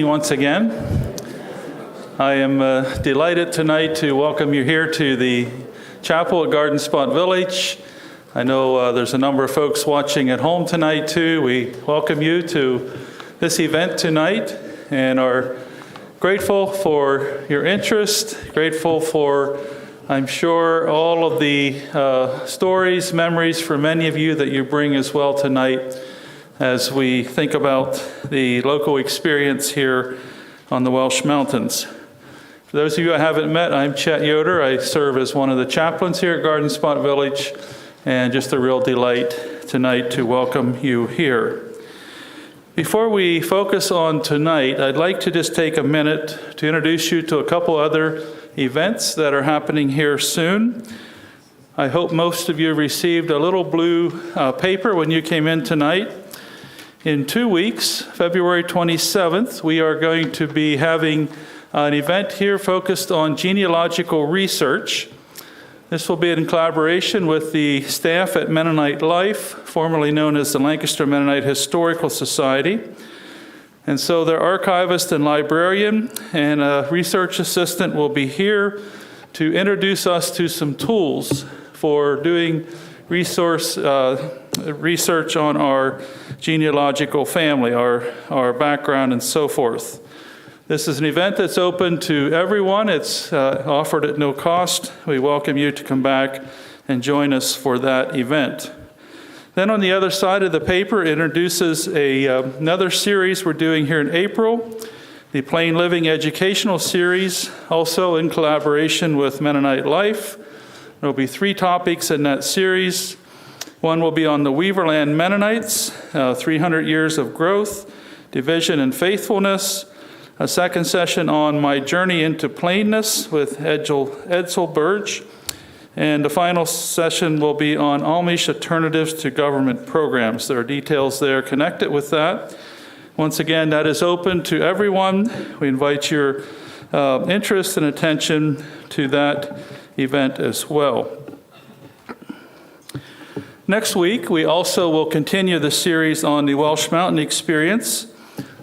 Once again, I am delighted tonight to welcome you here to the chapel at Garden Spot Village. I know there's a number of folks watching at home tonight too. We welcome you to this event tonight and are grateful for your interest, grateful for, I'm sure, all of the stories, memories for many of you that you bring as well tonight as we think about the local experience here on the Welsh Mountains. For those of you I haven't met, I'm Chet Yoder. I serve as one of the chaplains here at Garden Spot Village, and just a real delight tonight to welcome you here. Before we focus on tonight, I'd like to just take a minute to introduce you to a couple other events that are happening here soon. I hope most of you received a little blue paper when you came in tonight. In 2 weeks, February 27th, we are going to be having an event here focused on genealogical research. This will be in collaboration with the staff at Mennonite Life, formerly known as the Lancaster Mennonite Historical Society. And so their archivist and librarian and a research assistant will be here to introduce us to some tools for doing research on our genealogical family, our background, and so forth. This is an event that's open to everyone. It's offered at no cost. We welcome you to come back and join us for that event. Then on the other side of the paper introduces another series we're doing here in April, the Plain Living Educational Series, also in collaboration with Mennonite Life. There will be 3 topics in that series. One will be on the Weaverland Mennonites, 300 years of growth, division, and faithfulness. A second session on My Journey into Plainness with Edsel Burge. And the final session will be on Amish alternatives to government programs. There are details there connected with that. Once again, that is open to everyone. We invite your interest and attention to that event as well. Next week, we also will continue the series on the Welsh Mountain experience.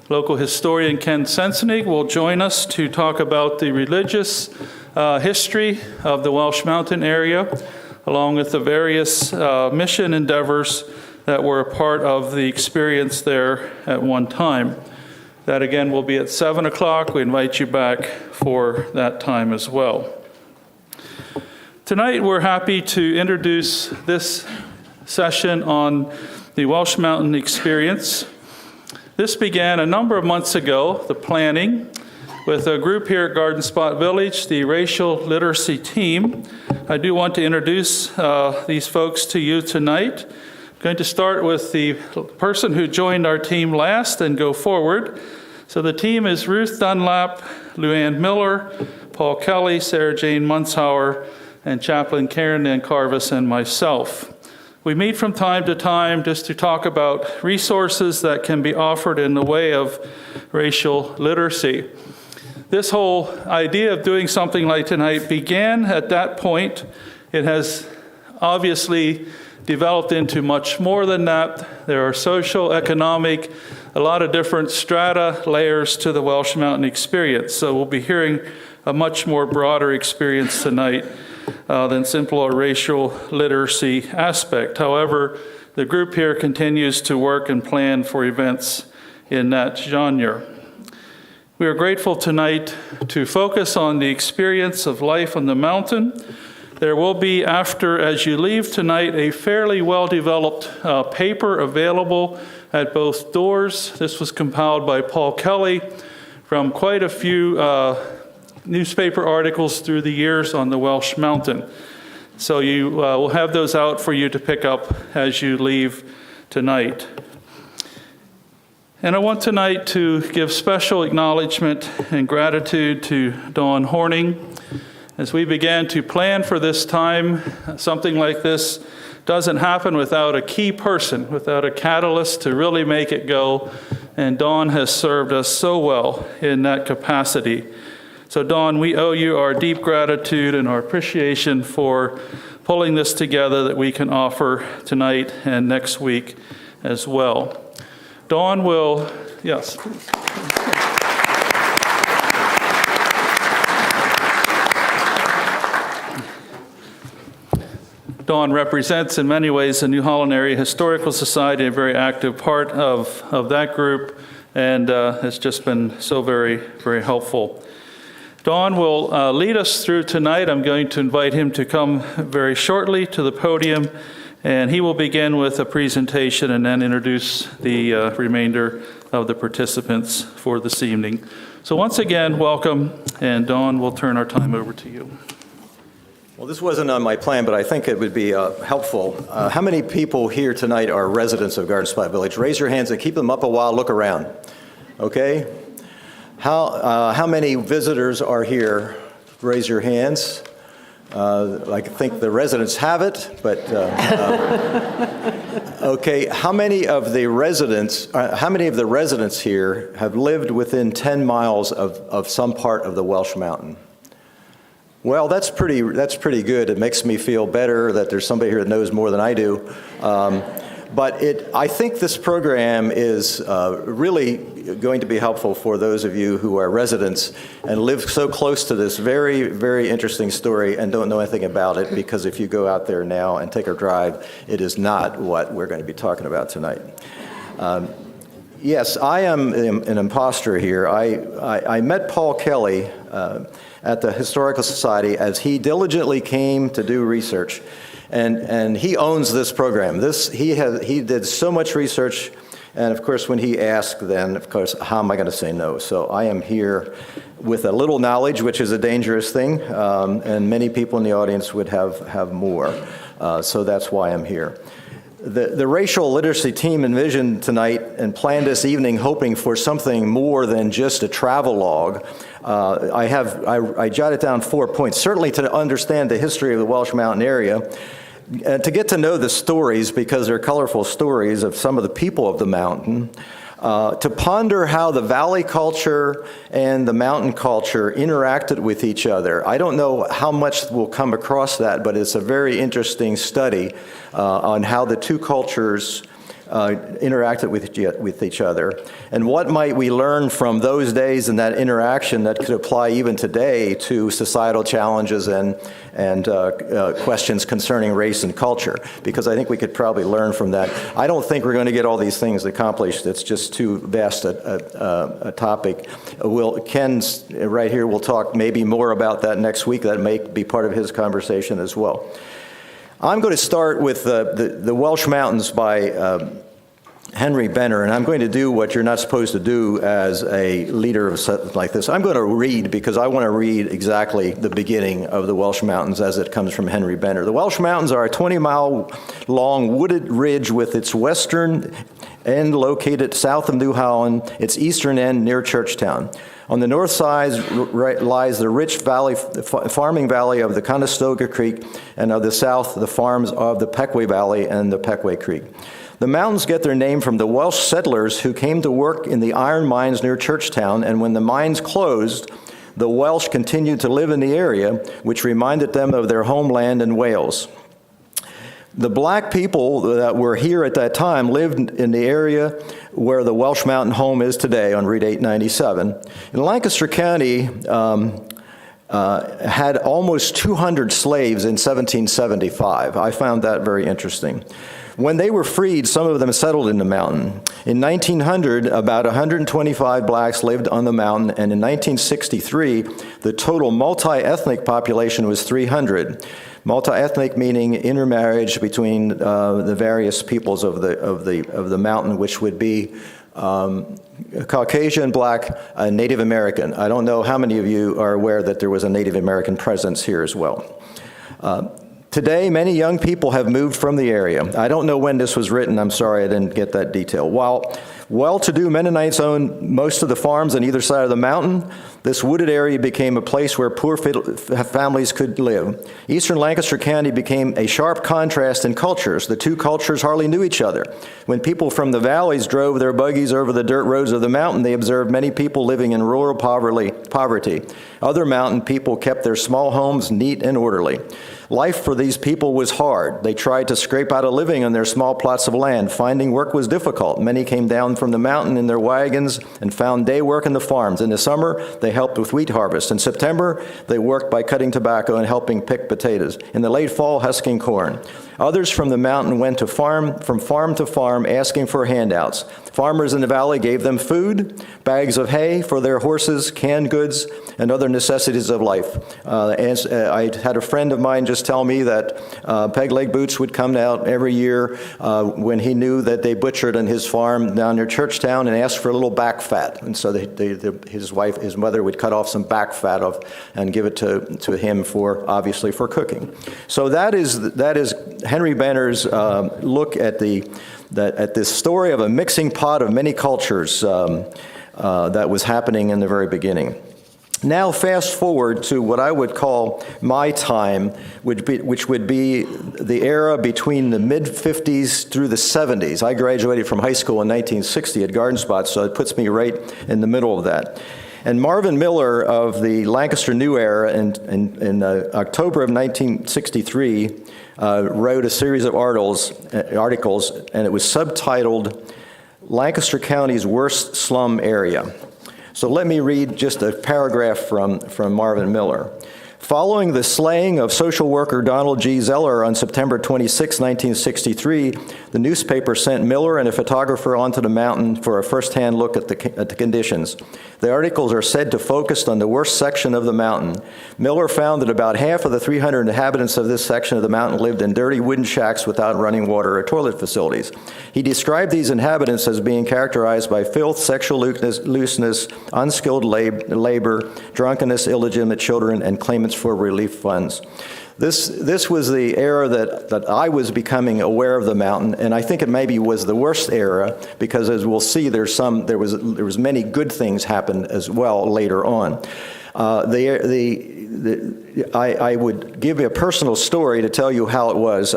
Local historian Ken Sensenig will join us to talk about the religious history of the Welsh Mountain area, along with the various mission endeavors that were a part of the experience there at one time. That again will be at 7 o'clock. We invite you back for that time as well. Tonight, we're happy to introduce this session on the Welsh Mountain experience. This began a number of months ago, the planning, with a group here at Garden Spot Village, the racial literacy team. I do want to introduce these folks to you tonight. I'm going to start with the person who joined our team last and go forward. So the team is Ruth Dunlap, Luann Miller, Paul Kelly, Sarah Jane Munshauer, and Chaplain Karen Ann Carvis and myself. We meet from time to time just to talk about resources that can be offered in the way of racial literacy. This whole idea of doing something like tonight began at that point. It has obviously developed into much more than that. There are social, economic, a lot of different strata, layers to the Welsh Mountain experience. So we'll be hearing a much more broader experience tonight than simple racial literacy aspect. However, the group here continues to work and plan for events in that genre. We are grateful tonight to focus on the experience of life on the mountain. There will be, as you leave tonight, a fairly well-developed paper available at both doors. This was compiled by Paul Kelly from quite a few newspaper articles through the years on the Welsh Mountain. So you will have those out for you to pick up as you leave tonight. And I want tonight to give special acknowledgement and gratitude to Dawn Horning. As we began to plan for this time, something like this doesn't happen without a key person, without a catalyst to really make it go. And Dawn has served us so well in that capacity. So Dawn, we owe you our deep gratitude and our appreciation for pulling this together that we can offer tonight and next week as well. Dawn will, yes. Dawn represents in many ways the New Holland Area Historical Society, a very active part of that group, and has just been so very, very helpful. Dawn will lead us through tonight. I'm going to invite him to come very shortly to the podium, and he will begin with a presentation and then introduce the remainder of the participants for this evening. So once again, welcome, and Dawn, we'll turn our time over to you. Well, this wasn't on my plan, but I think it would be helpful. How many people here tonight are residents of Garden Spot Village? Raise your hands and keep them up a while. Look around. Okay? How many visitors are here? Raise your hands. I think the residents have it, but okay. How many of the residents here have lived within 10 miles of some part of the Welsh Mountain? Well, that's pretty good. It makes me feel better that there's somebody here that knows more than I do. But I think this program is really going to be helpful for those of you who are residents and live so close to this very, very interesting story and don't know anything about it, because if you go out there now and take a drive, it is not what we're going to be talking about tonight. Yes, I am an imposter here. I met Paul Kelly at the Historical Society as he diligently came to do research. And he owns this program. He did so much research, and of course when he asked, then of course how am I going to say no? So I am here with a little knowledge, which is a dangerous thing, and many people in the audience would have more. So that's why I'm here. The racial literacy team envisioned tonight and planned this evening hoping for something more than just a travel log. I jotted down 4 points, certainly to understand the history of the Welsh Mountain area, to get to know the stories, because they're colorful stories of some of the people of the mountain, to ponder how the valley culture and the mountain culture interacted with each other. I don't know how much will come across that, but it's a very interesting study on how the two cultures interacted with each other, and what might we learn from those days and that interaction that could apply even today to societal challenges and questions concerning race and culture, because I think we could probably learn from that. I don't think we're going to get all these things accomplished. It's just too vast a topic. Ken right here will talk maybe more about that next week. That may be part of his conversation as well. I'm going to start with the Welsh Mountains by Henry Benner, and I'm going to do what you're not supposed to do as a leader of something like this. I'm going to read, because I want to read exactly the beginning of the Welsh Mountains as it comes from Henry Benner. The Welsh Mountains are a 20-mile-long wooded ridge with its western end located south of New Holland, its eastern end near Churchtown. On the north side lies the rich farming valley of the Conestoga Creek, and of the south, the farms of the Pequea Valley and the Pequea Creek. The mountains get their name from the Welsh settlers who came to work in the iron mines near Churchtown, and when the mines closed, the Welsh continued to live in the area, which reminded them of their homeland in Wales. The black people that were here at that time lived in the area where the Welsh Mountain home is today on Route 897. In Lancaster County, had almost 200 slaves in 1775. I found that very interesting. When they were freed, some of them settled in the mountain. In 1900, about 125 blacks lived on the mountain, and in 1963, the total multi-ethnic population was 300. Multi-ethnic meaning intermarriage between the various peoples of the mountain, which would be Caucasian, Black, Native American. I don't know how many of you are aware that there was a Native American presence here as well. Today, many young people have moved from the area. I don't know when this was written. I'm sorry I didn't get that detail. While well-to-do Mennonites owned most of the farms on either side of the mountain, this wooded area became a place where poor families could live. Eastern Lancaster County became a sharp contrast in cultures. The two cultures hardly knew each other. When people from the valleys drove their buggies over the dirt roads of the mountain, they observed many people living in rural poverty. Other mountain people kept their small homes neat and orderly. Life for these people was hard. They tried to scrape out a living on their small plots of land. Finding work was difficult. Many came down from the mountain in their wagons and found day work in the farms. In the summer, they helped with wheat harvest. In September, they worked by cutting tobacco and helping pick potatoes. In the late fall, husking corn. Others from the mountain went from farm to farm asking for handouts. Farmers in the valley gave them food, bags of hay for their horses, canned goods, and other necessities of life. I had a friend of mine just tell me that peg leg boots would come out every year when he knew that they butchered on his farm down near Churchtown and asked for a little back fat. And so his mother would cut off some back fat and give it to him obviously for cooking. So that is Henry Benner's look at this story of a mixing pot of many cultures that was happening in the very beginning. Now fast forward to what I would call my time, which would be the era between the mid-50s through the 70s. I graduated from high school in 1960 at Garden Spot, so it puts me right in the middle of that. And Marvin Miller of the Lancaster New Era in October of 1963 wrote a series of articles, and it was subtitled Lancaster County's Worst Slum Area. So let me read just a paragraph from Marvin Miller. Following the slaying of social worker Donald G. Zeller on September 26, 1963, the newspaper sent Miller and a photographer onto the mountain for a first-hand look at the conditions. The articles are said to focus on the worst section of the mountain. Miller found that about half of the 300 inhabitants of this section of the mountain lived in dirty wooden shacks without running water or toilet facilities. He described these inhabitants as being characterized by filth, sexual looseness, unskilled labor, drunkenness, illegitimate children, and claimants for relief funds. This was the era that I was becoming aware of the mountain, and I think it maybe was the worst era because, as we'll see, there was many good things happened as well later on. I would give you a personal story to tell you how it was.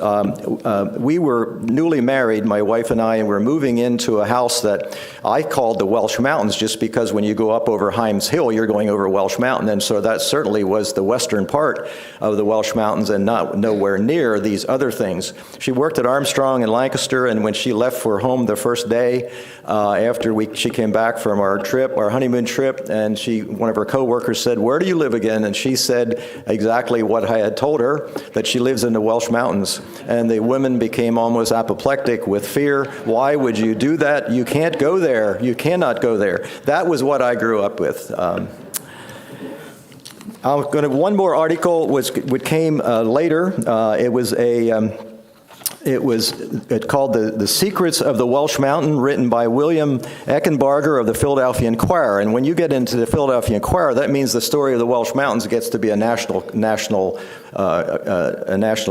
We were newly married, my wife and I, and we're moving into a house that I called the Welsh Mountains just because when you go up over Himes Hill, you're going over Welsh Mountain, and so that certainly was the western part of the Welsh Mountains and nowhere near these other things. She worked at Armstrong in Lancaster, and when she left for home the first day after she came back from our honeymoon trip, and one of her coworkers said, "Where do you live again?" And she said exactly what I had told her, that she lives in the Welsh Mountains. And the women became almost apoplectic with fear. Why would you do that? You can't go there. You cannot go there. That was what I grew up with. One more article which came later. It was called The Secrets of the Welsh Mountain, written by William Eckenbarger of the Philadelphia Inquirer. And when you get into the Philadelphia Inquirer, that means the story of the Welsh Mountains gets to be a national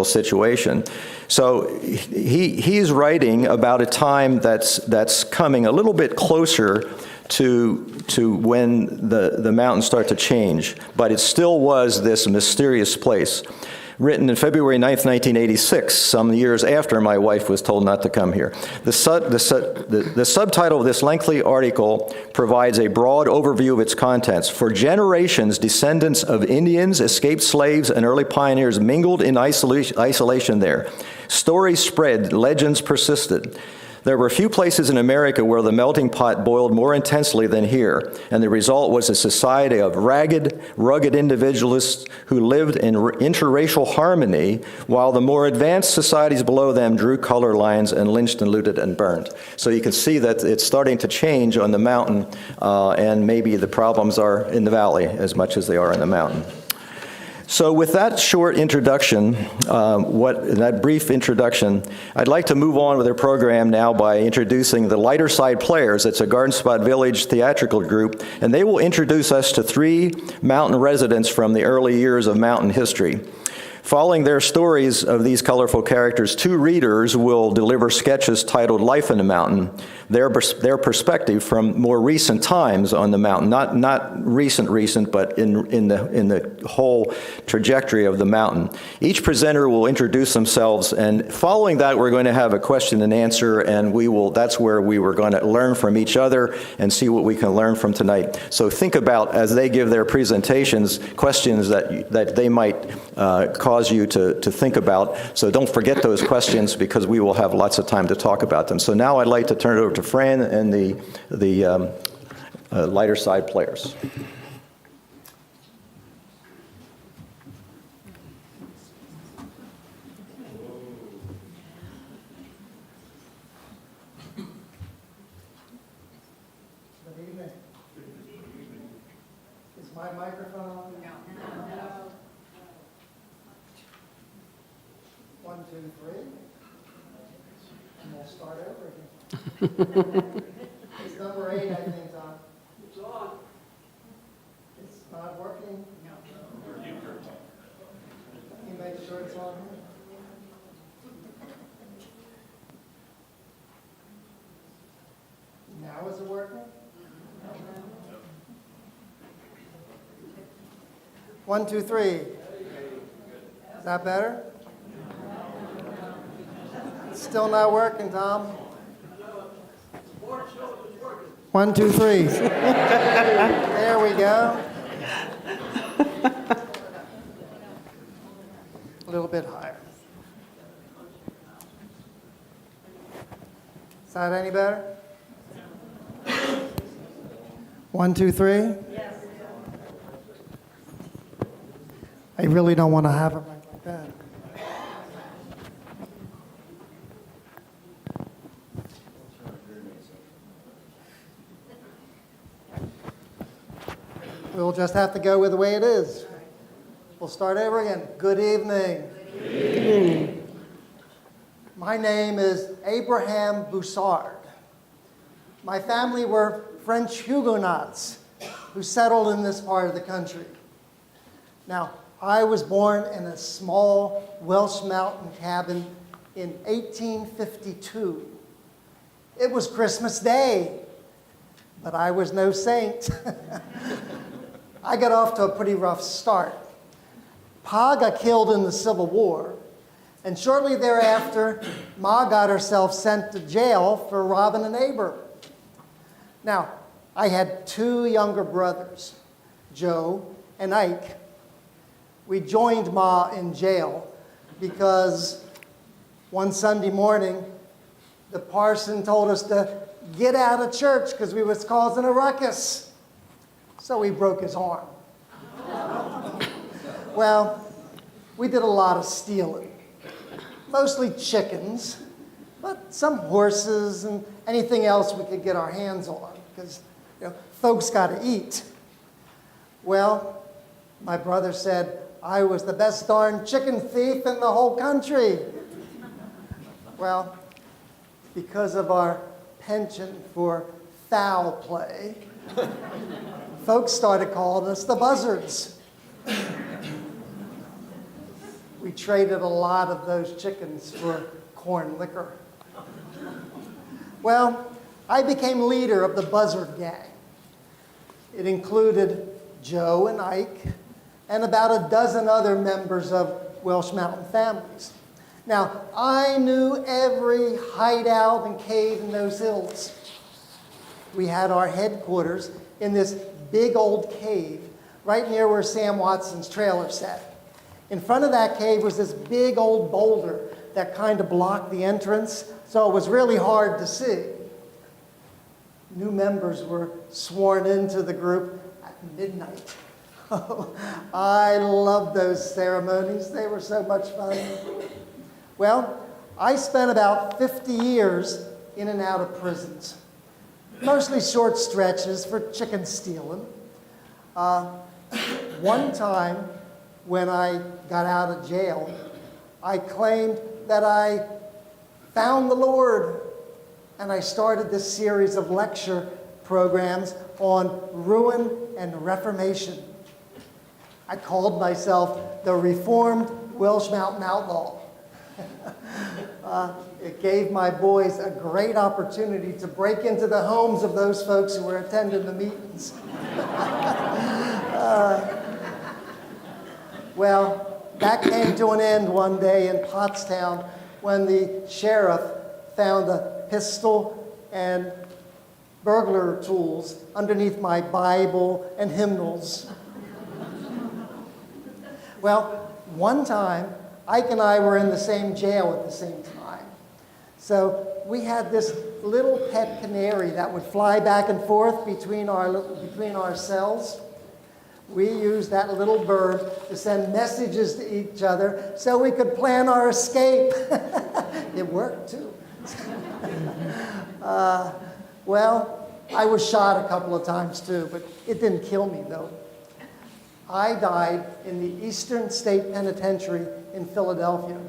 situation. So he's writing about a time that's coming a little bit closer to when the mountains start to change, but it still was this mysterious place. Written in February 9th, 1986, some years after my wife was told not to come here. The subtitle of this lengthy article provides a broad overview of its contents. For generations, descendants of Indians, escaped slaves, and early pioneers mingled in isolation there. Stories spread, legends persisted. There were few places in America where the melting pot boiled more intensely than here, and the result was a society of ragged, rugged individualists who lived in interracial harmony, while the more advanced societies below them drew color lines and lynched and looted and burned. So you can see that it's starting to change on the mountain, and maybe the problems are in the valley as much as they are in the mountain. So with that short introduction, that brief introduction, I'd like to move on with our program now by introducing the Lighter Side Players. It's a Garden Spot Village theatrical group, and they will introduce us to 3 mountain residents from the early years of mountain history. Following their stories of these colorful characters, 2 readers will deliver sketches titled Life in the Mountain, their perspective from more recent times on the mountain, not recent, but in the whole trajectory of the mountain. Each presenter will introduce themselves, and following that, we're going to have a question and answer, and that's where we were going to learn from each other and see what we can learn from tonight. So think about, as they give their presentations, questions that they might cause you to think about. So don't forget those questions, because we will have lots of time to talk about them. So now I'd like to turn it over to Fran and the Lighter Side Players. my microphone on? No. 1, 2, 3. And we'll start over again. It's number 8, I think, Tom. It's on. It's not working? No. Can you make sure it's on? Now is it working? 1, 2, 3. Is that better? It's still not working, Tom. 1, 2, 3. There we go. A little bit higher. Is that any better? 1, 2, 3. Yes. I really don't want to have it right like that. We'll just have to go with the way it is. We'll start over again. Good evening. Good evening. My name is Abe Buzzard. My family were French Huguenots who settled in this part of the country. Now, I was born in a small Welsh mountain cabin in 1852. It was Christmas Day, but I was no saint. I got off to a pretty rough start. Pa got killed in the Civil War, and shortly thereafter, Ma got herself sent to jail for robbing a neighbor. Now, I had 2 younger brothers, Joe and Ike. We joined Ma in jail because one Sunday morning, the parson told us to get out of church because we was causing a ruckus. So we broke his arm. Well, we did a lot of stealing, mostly chickens, but some horses and anything else we could get our hands on because folks got to eat. Well, my brother said I was the best darn chicken thief in the whole country. Well, because of our penchant for foul play, folks started calling us the Buzzards. We traded a lot of those chickens for corn liquor. Well, I became leader of the Buzzard gang. It included Joe and Ike and about a dozen other members of Welsh Mountain families. Now, I knew every hideout and cave in those hills. We had our headquarters in this big old cave right near where Sam Watson's trailer sat. In front of that cave was this big old boulder that kind of blocked the entrance, so it was really hard to see. New members were sworn into the group at midnight. I loved those ceremonies. They were so much fun. Well, I spent about 50 years in and out of prisons, mostly short stretches for chicken stealing. One time when I got out of jail, I claimed that I found the Lord, and I started this series of lecture programs on ruin and reformation. I called myself the Reformed Welsh Mountain Outlaw. It gave my boys a great opportunity to break into the homes of those folks who were attending the meetings. Well, that came to an end one day in Pottstown when the sheriff found a pistol and burglar tools underneath my Bible and hymnals. Well, one time, Ike and I were in the same jail at the same time. So we had this little pet canary that would fly back and forth between our cells. We used that little bird to send messages to each other so we could plan our escape. It worked, too. Well, I was shot a couple of times, too, but it didn't kill me, though. I died in the Eastern State Penitentiary in Philadelphia.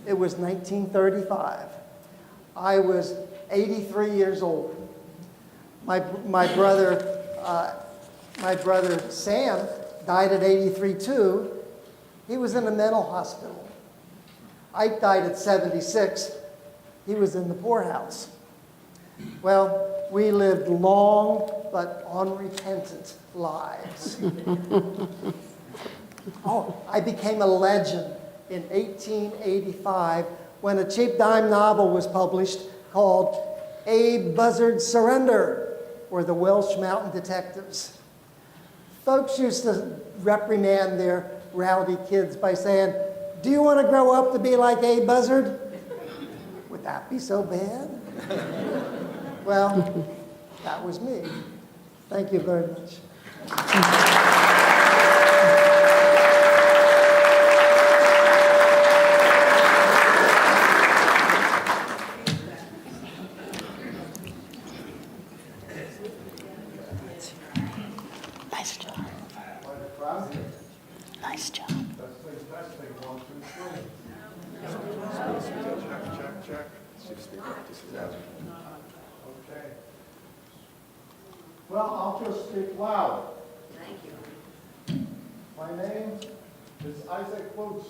It was 1935. I was 83 years old. My brother Sam died at 83 too. He was in a mental hospital. Ike died at 76. He was in the poorhouse. Well, we lived long but unrepentant lives. Oh, I became a legend in 1885 when a cheap dime novel was published called Abe Buzzard's Surrender, or the Welsh Mountain Detectives. Folks used to reprimand their rowdy kids by saying, "Do you want to grow up to be like Abe Buzzard?" Would that be so bad? Well, that was me. Thank you very much. Nice job. Nice job. Check. Okay. Well, I'll just speak loud. Thank you. My name is Isaac Boots.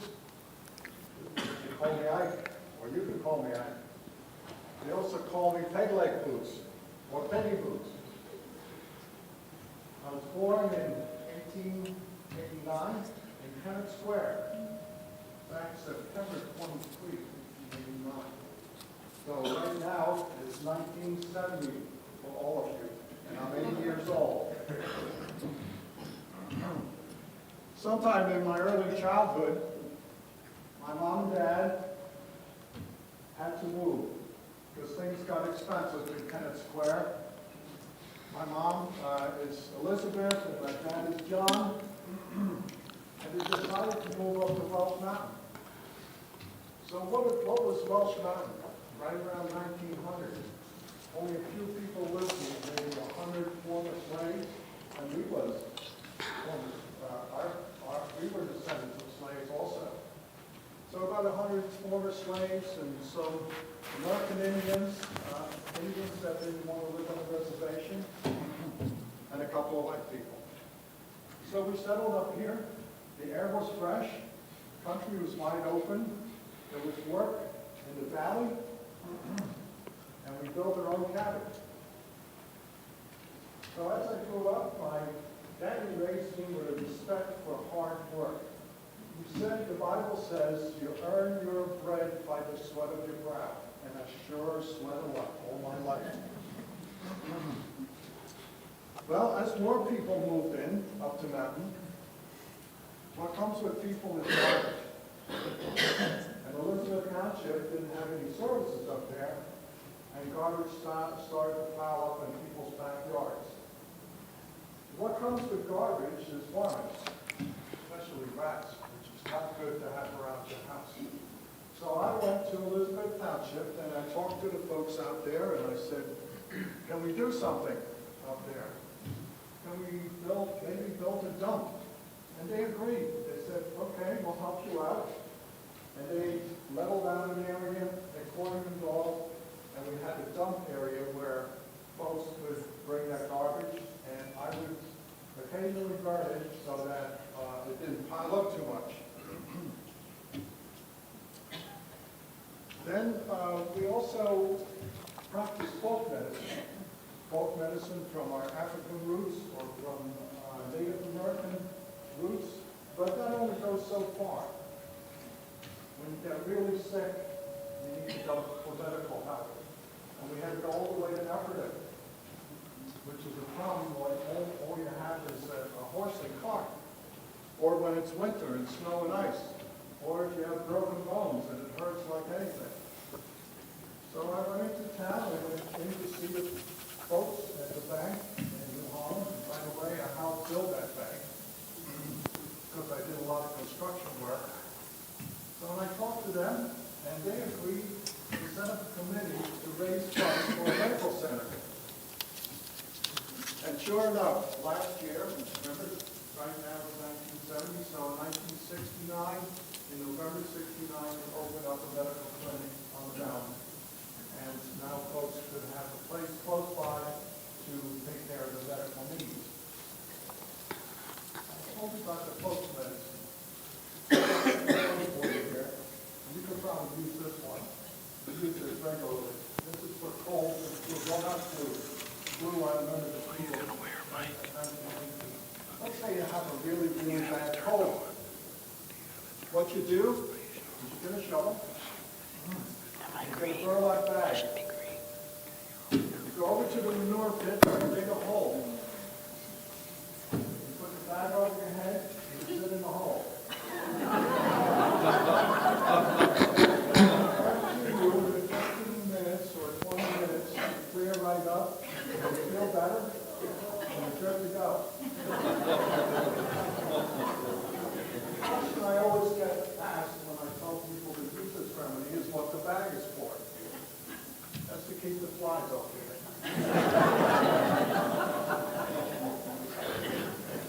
You can call me Ike, or you can call me Ike. They also call me Peg Leg Boots, or Penny Boots. I was born in 1889 in Kennett Square, back September 23, 1889. So right now, it's 1970 for all of you, and I'm 80 years old. Sometime in my early childhood, my mom and dad had to move because things got expensive in Kennett Square. My mom is Elizabeth and my dad is John, and they decided to move up to Welsh Mountain. So what was Welsh Mountain? Right around 1900. Only a few people lived here, maybe 100 former slaves, and we were descendants of slaves also. So about 100 former slaves and some American Indians, Indians that didn't want to live on a reservation, and a couple of white people. So we settled up here. The air was fresh, the country was wide open, there was work in the valley, and we built our own cabin. So as I grew up, my daddy raised me with a respect for hard work. He said, the Bible says, you earn your bread by the sweat of your brow. And I sure sweat a lot all my life. Well, as more people moved in up the mountain, what comes with people is garbage. And Elizabeth Township didn't have any services up there, and garbage started to pile up in people's backyards. What comes with garbage is worms, especially rats, which is not good to have around your house. So I went to Elizabeth Township and I talked to the folks out there and I said, can we do something up there? Can we maybe build a dump? And they agreed. They said, okay, we'll help you out. And they leveled out an area, they cordoned off, and we had a dump area where folks could bring their garbage, and I would occasionally burn it so that it didn't pile up too much. Then we also practiced folk medicine from our African roots or from Native American roots, but that only goes so far. When you get really sick, you need to go for medical help. And we had to go all the way to Ephrata, which is a problem when all you have is a horse and cart, or when it's winter and snow and ice, or if you have broken bones and it hurts like anything. So I went into town and went in to see the folks at the bank in New Holland. By the way, I helped build that bank because I did a lot of construction work. So when I talked to them, and they agreed to set up a committee to raise funds for a medical center. And sure enough, last year, remember, right now it's told you about the postmates. You could probably use this one. You use this regularly. This is for cold. It's one up to blue. I remember the people. Let's say you have a really, really bad cold. What you do is you get a shovel. You throw that bag. You go over to the manure pit and dig a hole. You put the bag over your head and you sit in the hole. You in 15 minutes or 20 minutes, you clear right up, you feel better, and you're good to go. The question I always get asked when I tell people to use this remedy is what the bag is for. That's to keep the flies off here.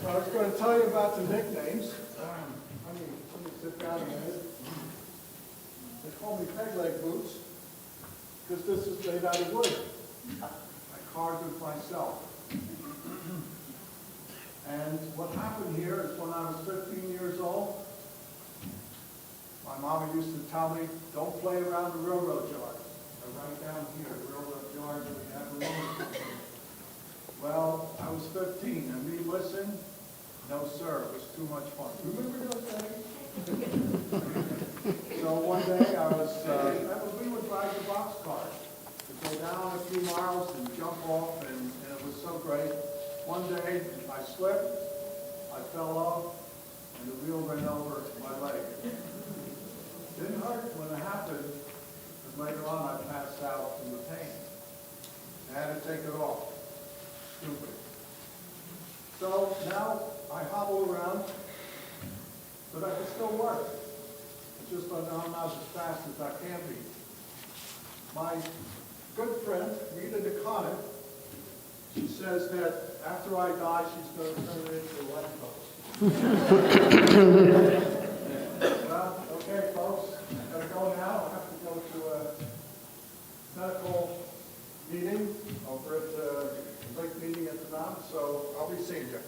So I was going to tell you about the nicknames. Let me sit down a minute. They call me peg leg boots because this is made out of wood. I carved it myself. And what happened here is when I was 15 years old, my mama used to tell me, don't play around the railroad yards. They're right down here, the railroad yards we have around. Well, I was 15, and me listen, no sir, it was too much fun. Remember those days? So one day we would ride the boxcar. We'd go down a few miles and jump off, and it was so great. One day, I slipped, I fell off, and the wheel ran over my leg. Didn't hurt when it happened, but later on I passed out from the pain. I had to take it off. Stupid. So now I hobble around, but I can still work. It's just that I'm not as fast as I can be. My good friend, Rita DeConnick, she says that after I die, she's going to turn it into a light post. Well, okay, folks, I've got to go now. I have to go to a medical meeting over at the big meeting at the mountain, so I'll be seeing you.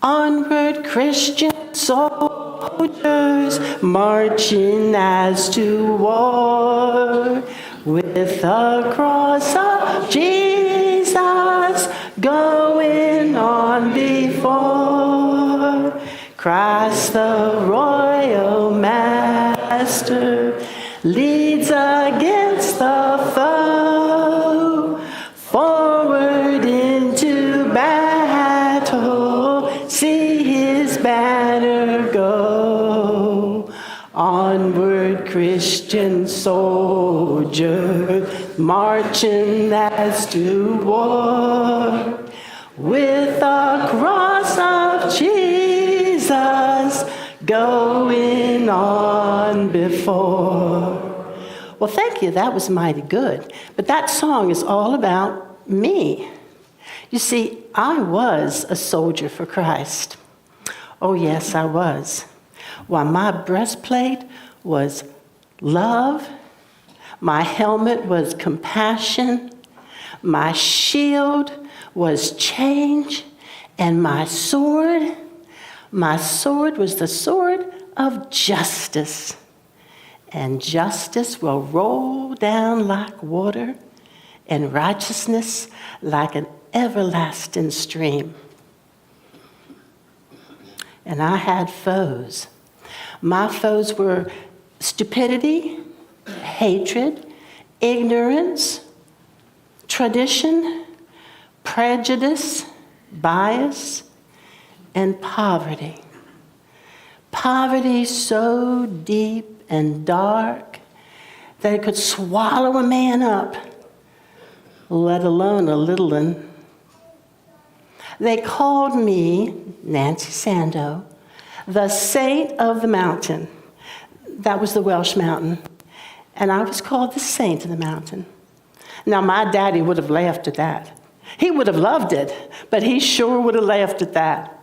Onward, Christian soldiers, marching as to war, with the cross of Jesus going on before. Christ the royal master leads against the foe, forward into battle, see his banner go. Onward, Christian soldier, marching as to war, with the cross of Jesus going on before. Well, thank you. That was mighty good. But that song is all about me. You see, I was a soldier for Christ. Oh, yes, I was. While my breastplate was love, my helmet was compassion, my shield was change, and my sword was the sword of justice. And justice will roll down like water, and righteousness like an everlasting stream. And I had foes. My foes were stupidity, hatred, ignorance, tradition, prejudice, bias, and poverty. Poverty so deep and dark that it could swallow a man up, let alone a little one. They called me, Nancy Sandoe, the saint of the mountain. That was the Welsh Mountain. And I was called the saint of the mountain. Now, my daddy would have laughed at that. He would have loved it, but he sure would have laughed at that.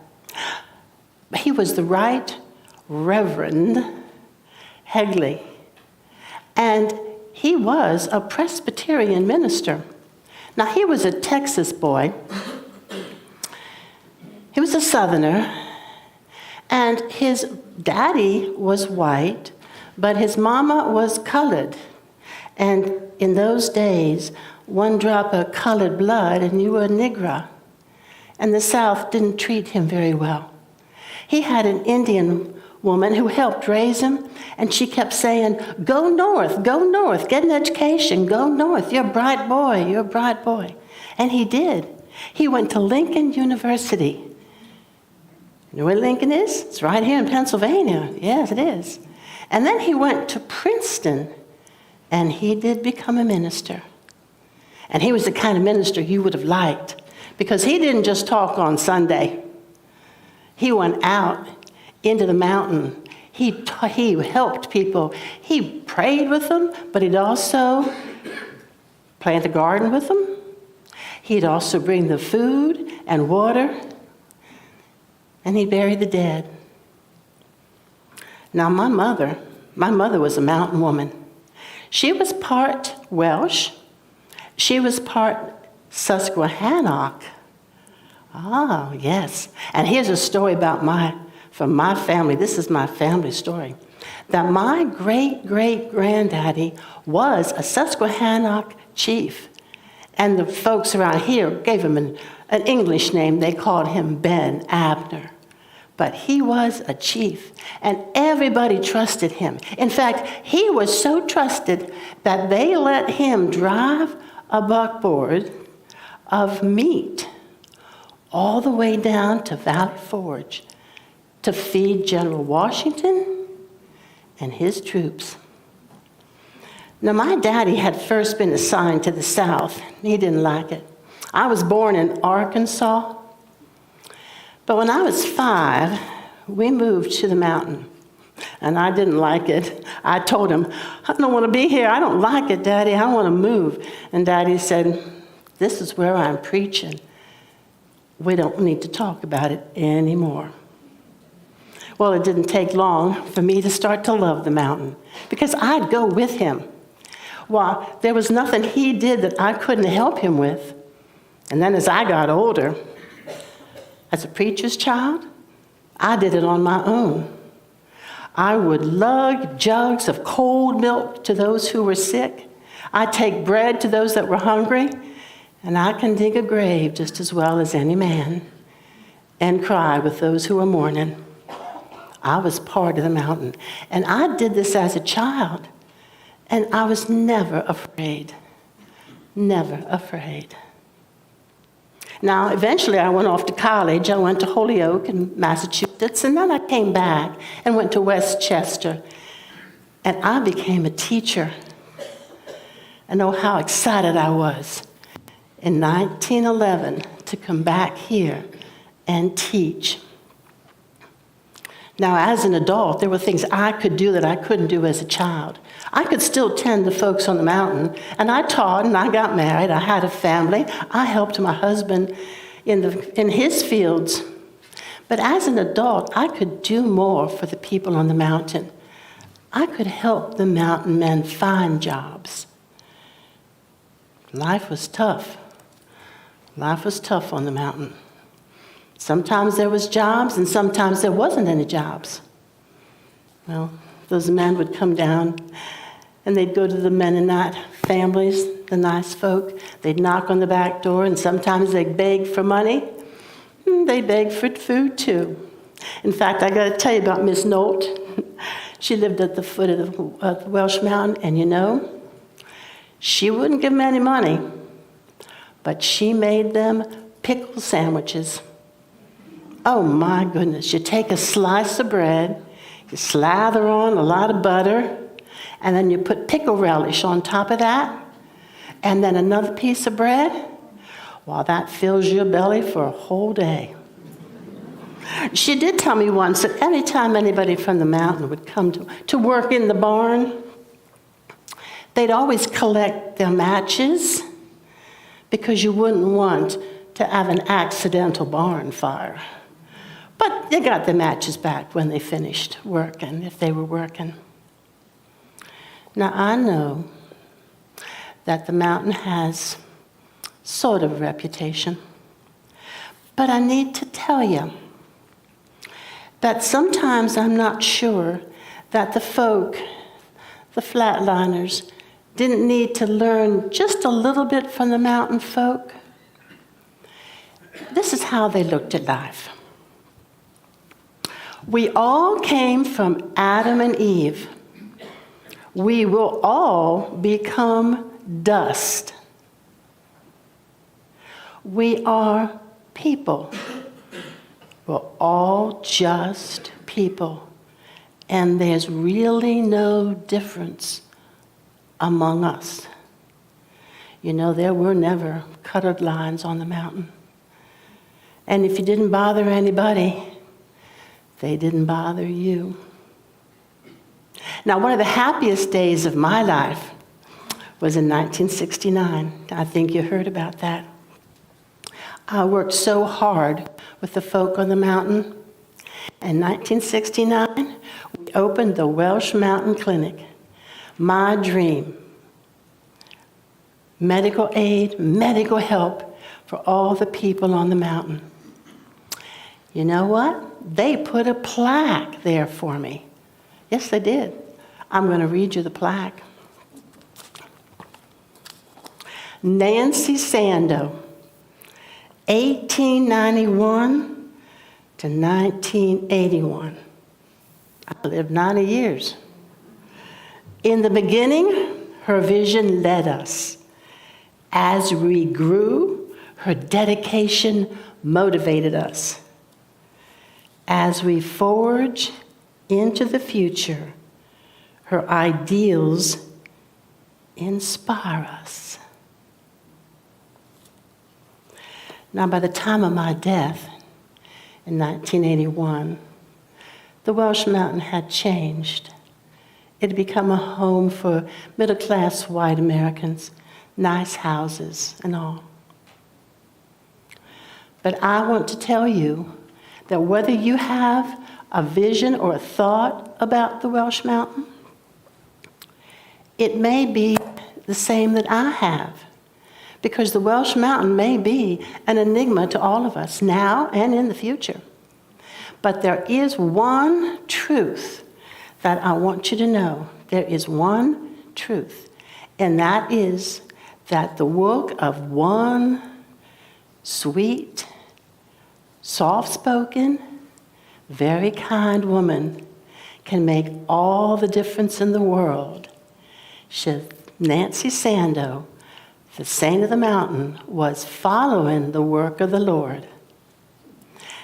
He was the Right Reverend Hegley, and he was a Presbyterian minister. Now, he was a Texas boy. He was a Southerner, and his daddy was white, but his mama was colored. And in those days, one drop of colored blood and you were a Negro. And the South didn't treat him very well. He had an Indian woman who helped raise him, and she kept saying, go north, get an education, go north, you're a bright boy, you're a bright boy. And he did. He went to Lincoln University. You know where Lincoln is? It's right here in Pennsylvania. Yes, it is. And then he went to Princeton, and he did become a minister. And he was the kind of minister you would have liked, because he didn't just talk on Sunday. He went out into the mountain. He helped people. He prayed with them, but he'd also plant a garden with them. He'd also bring the food and water, and he buried the dead. Now, my mother was a mountain woman. She was part Welsh. She was part Susquehannock. Oh, yes. And here's a story from my family. This is my family story. That my great-great-granddaddy was a Susquehannock chief. And the folks around here gave him an English name. They called him Ben Abner. But he was a chief, and everybody trusted him. In fact, he was so trusted that they let him drive a buckboard of meat all the way down to Valley Forge to feed General Washington and his troops. Now, my daddy had first been assigned to the South. He didn't like it. I was born in Arkansas, but when I was 5, we moved to the mountain, and I didn't like it. I told him, I don't want to be here. I don't like it, Daddy. I want to move. And Daddy said, this is where I'm preaching. We don't need to talk about it anymore. Well, it didn't take long for me to start to love the mountain, because I'd go with him. Well, there was nothing he did that I couldn't help him with. And then as I got older, as a preacher's child, I did it on my own. I would lug jugs of cold milk to those who were sick. I'd take bread to those that were hungry. And I can dig a grave just as well as any man and cry with those who are mourning. I was part of the mountain. And I did this as a child. And I was never afraid. Never afraid. Now, eventually I went off to college. I went to Holyoke in Massachusetts, and then I came back and went to Westchester. And I became a teacher. And oh, how excited I was in 1911 to come back here and teach. Now, as an adult, there were things I could do that I couldn't do as a child. I could still tend to folks on the mountain, and I taught, and I got married. I had a family. I helped my husband in his fields. But as an adult, I could do more for the people on the mountain. I could help the mountain men find jobs. Life was tough. Life was tough on the mountain. Sometimes there was jobs, and sometimes there wasn't any jobs. Well, those men would come down, and they'd go to the Mennonite families, the nice folk. They'd knock on the back door, and sometimes they'd beg for money. They begged for food, too. In fact, I got to tell you about Miss Nolt. She lived at the foot of the Welsh Mountain, and you know, she wouldn't give them any money, but she made them pickle sandwiches. Oh, my goodness. You take a slice of bread, you slather on a lot of butter, and then you put pickle relish on top of that, and then another piece of bread. Well, that fills your belly for a whole day. She did tell me once that anytime anybody from the mountain would come to work in the barn, they'd always collect their matches, because you wouldn't want to have an accidental barn fire. But they got the matches back when they finished working, if they were working. Now, I know that the mountain has sort of a reputation, but I need to tell you that sometimes I'm not sure that the folk, the flatliners, didn't need to learn just a little bit from the mountain folk. This is how they looked at life. We all came from Adam and Eve. We will all become dust. We are people. We're all just people. And there's really no difference among us. You know, there were never colored lines on the mountain. And if you didn't bother anybody, they didn't bother you. Now, one of the happiest days of my life was in 1969. I think you heard about that. I worked so hard with the folk on the mountain. In 1969, we opened the Welsh Mountain Clinic. My dream. Medical aid, medical help for all the people on the mountain. You know what? They put a plaque there for me. Yes, they did. I'm going to read you the plaque. Nancy Sandoe, 1891 to 1981. I lived 90 years. In the beginning, her vision led us. As we grew, her dedication motivated us. As we forge into the future, her ideals inspire us. Now, by the time of my death in 1981, the Welsh Mountain had changed. It had become a home for middle-class white Americans, nice houses and all. But I want to tell you that whether you have a vision or a thought about the Welsh Mountain, it may be the same that I have. Because the Welsh Mountain may be an enigma to all of us now and in the future. But there is one truth that I want you to know. There is one truth, and that is that the work of one sweet, soft-spoken, very kind woman can make all the difference in the world. Nancy Sandoe, the saint of the mountain, was following the work of the Lord.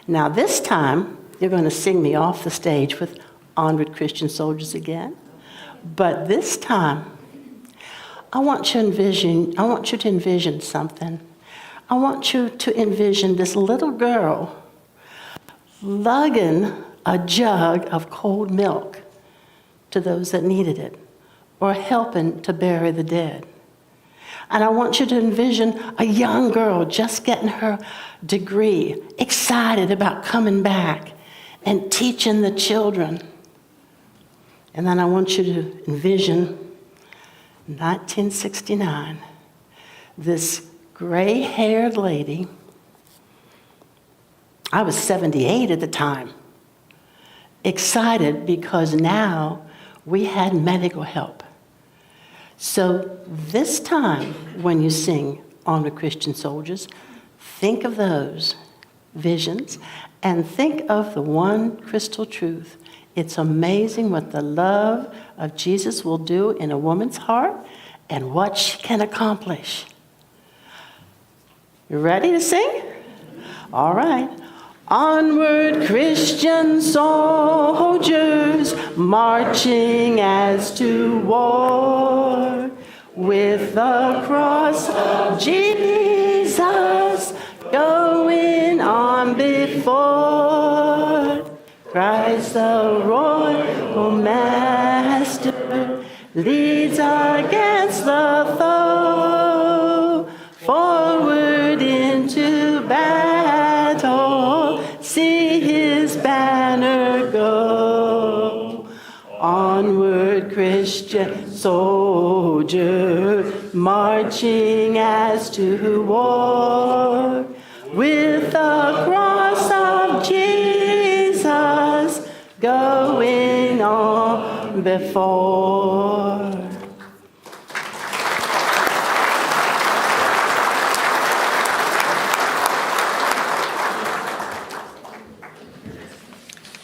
Now this time, you're going to sing me off the stage with Onward Christian Soldiers again. But this time, I want you to envision something. I want you to envision this little girl lugging a jug of cold milk to those that needed it, or helping to bury the dead. And I want you to envision a young girl just getting her degree, excited about coming back and teaching the children. And then I want you to envision 1969, this gray-haired lady. I was 78 at the time, excited because now we had medical help. So this time, when you sing Onward Christian Soldiers, think of those visions and think of the one crystal truth. It's amazing what the love of Jesus will do in a woman's heart and what she can accomplish. You ready to sing? All right. Onward, Christian soldiers, marching as to war, with the cross of Jesus going on before. Christ the royal master leads against the foe, forward into battle, see his banner go. Onward, Christian soldier, marching as to war, with the cross of Jesus going on before.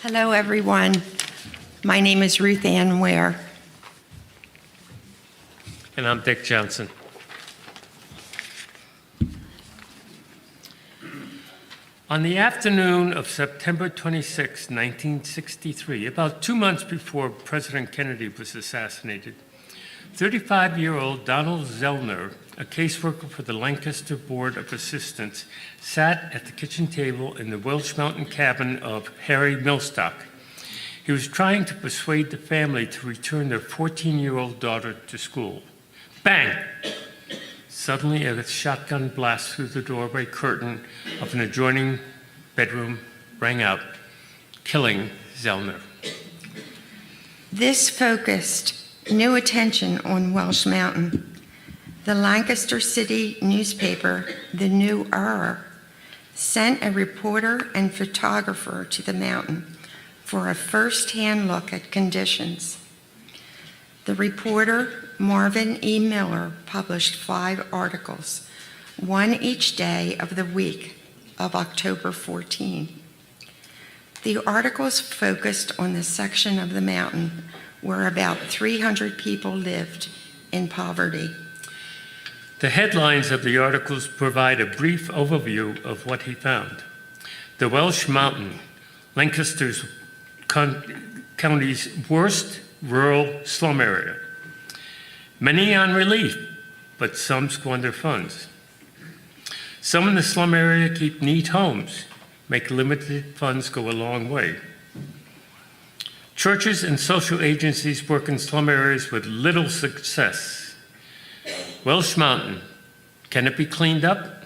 Hello, everyone. My name is Ruth Ann Ware. And I'm Dick Johnson. On the afternoon of September 26, 1963, about 2 months before President Kennedy was assassinated, 35-year-old Donald Zellner, a caseworker for the Lancaster Board of Assistants, sat at the kitchen table in the Welsh Mountain cabin of Harry Millstock. He was trying to persuade the family to return their 14-year-old daughter to school. Bang! Suddenly, a shotgun blast through the doorway curtain of an adjoining bedroom rang out, killing Zellner. This focused new attention on Welsh Mountain. The Lancaster City newspaper, The New Era, sent a reporter and photographer to the mountain for a first-hand look at conditions. The reporter, Marvin E. Miller, published 5 articles, one each day of the week of October 14. The articles focused on the section of the mountain where about 300 people lived in poverty. The headlines of the articles provide a brief overview of what he found. The Welsh Mountain, Lancaster's county's worst rural slum area. Many on relief, but some squander funds. Some in the slum area keep neat homes, make limited funds go a long way. Churches and social agencies work in slum areas with little success. Welsh Mountain, can it be cleaned up?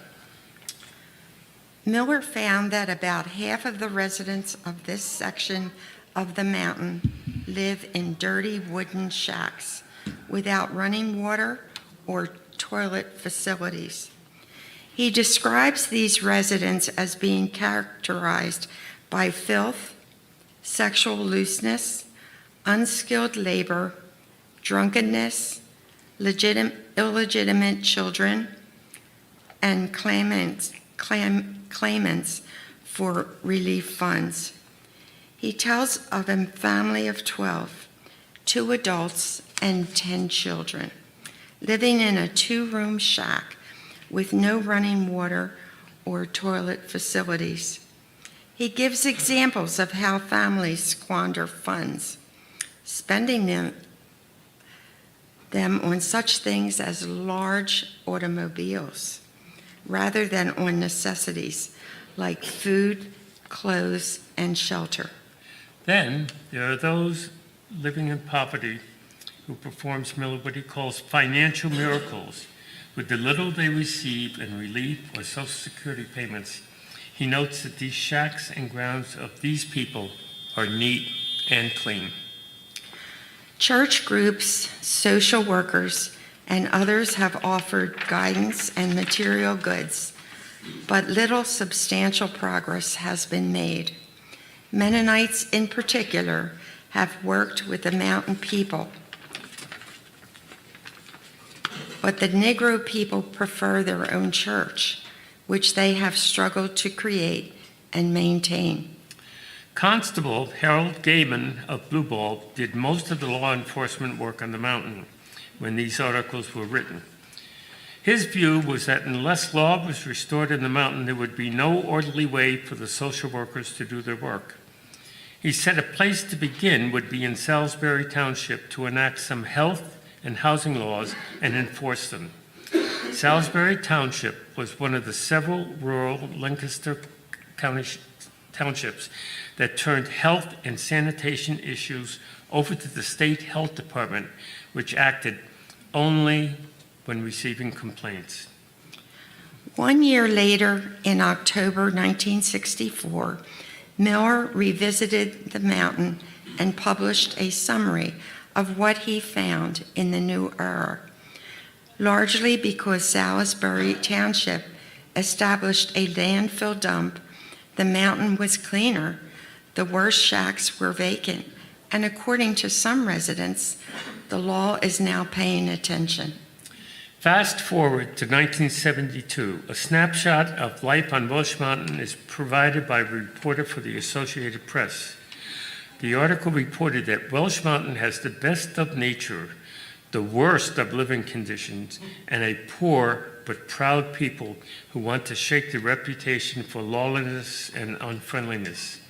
Miller found that about half of the residents of this section of the mountain live in dirty wooden shacks without running water or toilet facilities. He describes these residents as being characterized by filth, sexual looseness, unskilled labor, drunkenness, illegitimate children, and claimants for relief funds. He tells of a family of 12, 2 adults and 10 children, living in a 2-room shack with no running water or toilet facilities. He gives examples of how families squander funds, spending them on such things as large automobiles, rather than on necessities like food, clothes, and shelter. Then there are those living in poverty who performs what he calls financial miracles with the little they receive in relief or Social Security payments. He notes that these shacks and grounds of these people are neat and clean. Church groups, social workers, and others have offered guidance and material goods, but little substantial progress has been made. Mennonites in particular have worked with the mountain people, but the Negro people prefer their own church, which they have struggled to create and maintain. Constable Harold Gaiman of Blue Ball did most of the law enforcement work on the mountain when these articles were written. His view was that unless law was restored in the mountain, there would be no orderly way for the social workers to do their work. He said a place to begin would be in Salisbury Township to enact some health and housing laws and enforce them. Salisbury Township was one of the several rural Lancaster County townships that turned health and sanitation issues over to the state health department, which acted only when receiving complaints. 1 year later, in October 1964, Miller revisited the mountain and published a summary of what he found in the new era. Largely because Salisbury Township established a landfill dump, the mountain was cleaner, the worst shacks were vacant, and according to some residents, the law is now paying attention. Fast forward to 1972, a snapshot of life on Welsh Mountain is provided by a reporter for the Associated Press. The article reported that Welsh Mountain has the best of nature, the worst of living conditions, and a poor but proud people who want to shake the reputation for lawlessness and unfriendliness.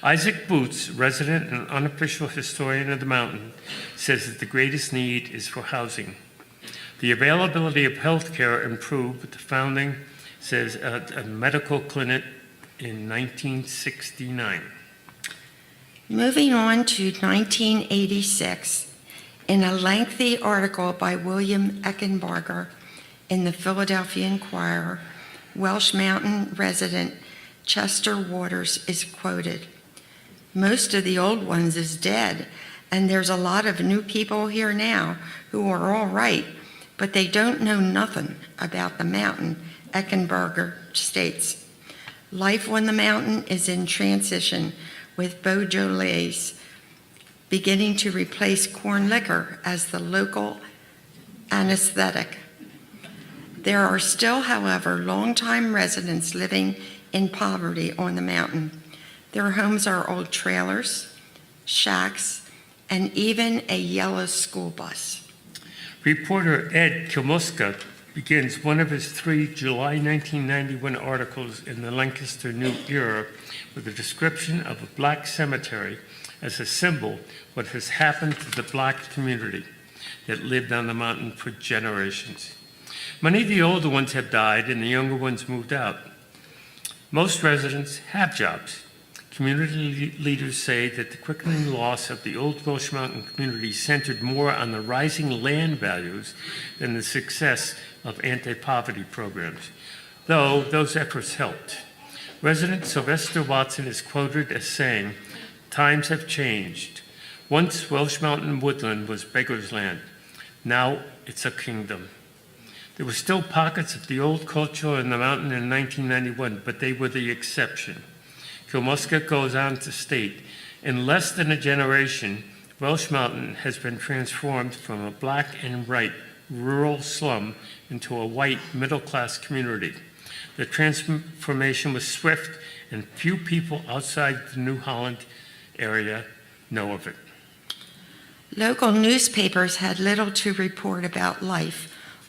Isaac Boots, resident and unofficial historian of the mountain, says that the greatest need is for housing. The availability of health care improved with the founding, says, a medical clinic in 1969. Moving on to 1986, in a lengthy article by William Eckenbarger in the Philadelphia Inquirer, Welsh Mountain resident Chester Waters is quoted. "Most of the old ones is dead, and there's a lot of new people here now who are all right, but they don't know nothing about the mountain," Eckenbarger states. Life on the mountain is in transition, with Beaujolais beginning to replace corn liquor as the local anesthetic. There are still, however, longtime residents living in poverty on the mountain. Their homes are old trailers, shacks, and even a yellow school bus. Reporter Ed Kilmuska begins one of his 3 July 1991 articles in the Lancaster New Era with a description of a black cemetery as a symbol of what has happened to the black community that lived on the mountain for generations. Many of the older ones have died and the younger ones moved out. Most residents have jobs. Community leaders say that the quickening loss of the old Welsh Mountain community centered more on the rising land values than the success of anti-poverty programs, though those efforts helped. Resident Sylvester Watson is quoted as saying, "Times have changed. Once Welsh Mountain woodland was beggar's land. Now it's a kingdom." There were still pockets of the old culture in the mountain in 1991, but they were the exception. Kilmuska goes on to state, in less than a generation, Welsh Mountain has been transformed from a black and white rural slum into a white middle-class community. The transformation was swift, and few people outside the New Holland area know of it. Local newspapers had little to report about life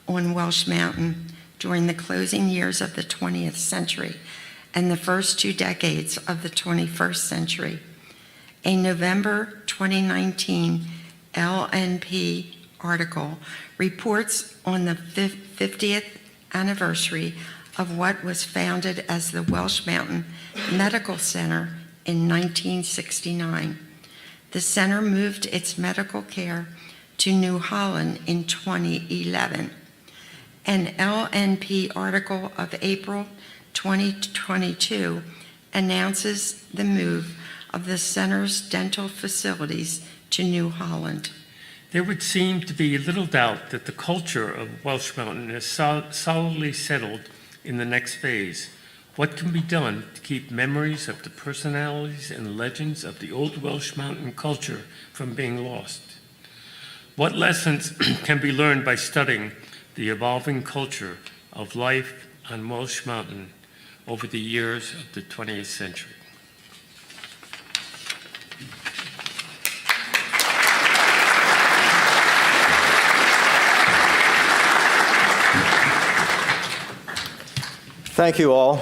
on Welsh Mountain during the closing years of the 20th century and the first 2 decades of the 21st century. A November 2019 LNP article reports on the 50th anniversary of what was founded as the Welsh Mountain Medical Center in 1969. The center moved its medical care to New Holland in 2011. An LNP article of April 2022 announces the move of the center's dental facilities to New Holland. There would seem to be little doubt that the culture of Welsh Mountain is solidly settled in the next phase. What can be done to keep memories of the personalities and legends of the old Welsh Mountain culture from being lost? What lessons can be learned by studying the evolving culture of life on Welsh Mountain over the years of the 20th century? Thank you all.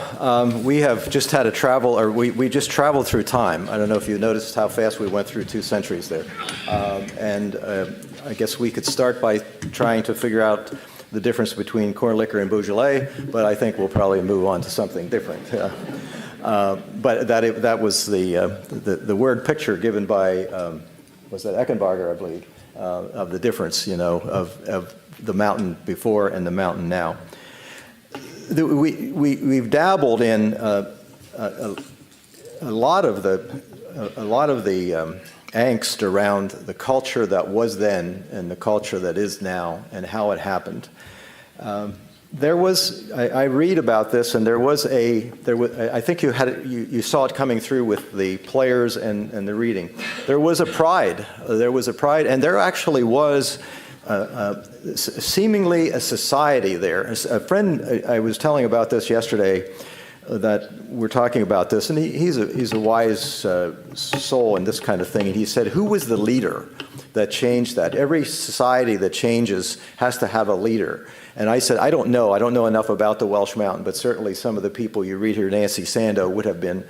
We have just had a travel, or we just traveled through time. I don't know if you noticed how fast we went through 2 centuries there. I guess we could start by trying to figure out the difference between corn liquor and Beaujolais, but I think we'll probably move on to something different. But that was the word picture given by, was that Eckenbarger, I believe, of the difference, of the mountain before and the mountain now. we've dabbled in a lot of the angst around the culture that was then and the culture that is now and how it happened. I read about this, and I think you saw it coming through with the players and the reading. There was a pride, and there actually was seemingly a society there. A friend I was telling about this yesterday, that we're talking about this, and he's a wise soul in this kind of thing, and he said, who was the leader that changed that? Every society that changes has to have a leader. And I said, I don't know enough about the Welsh Mountain, but certainly some of the people you read here, Nancy Sandoe would have been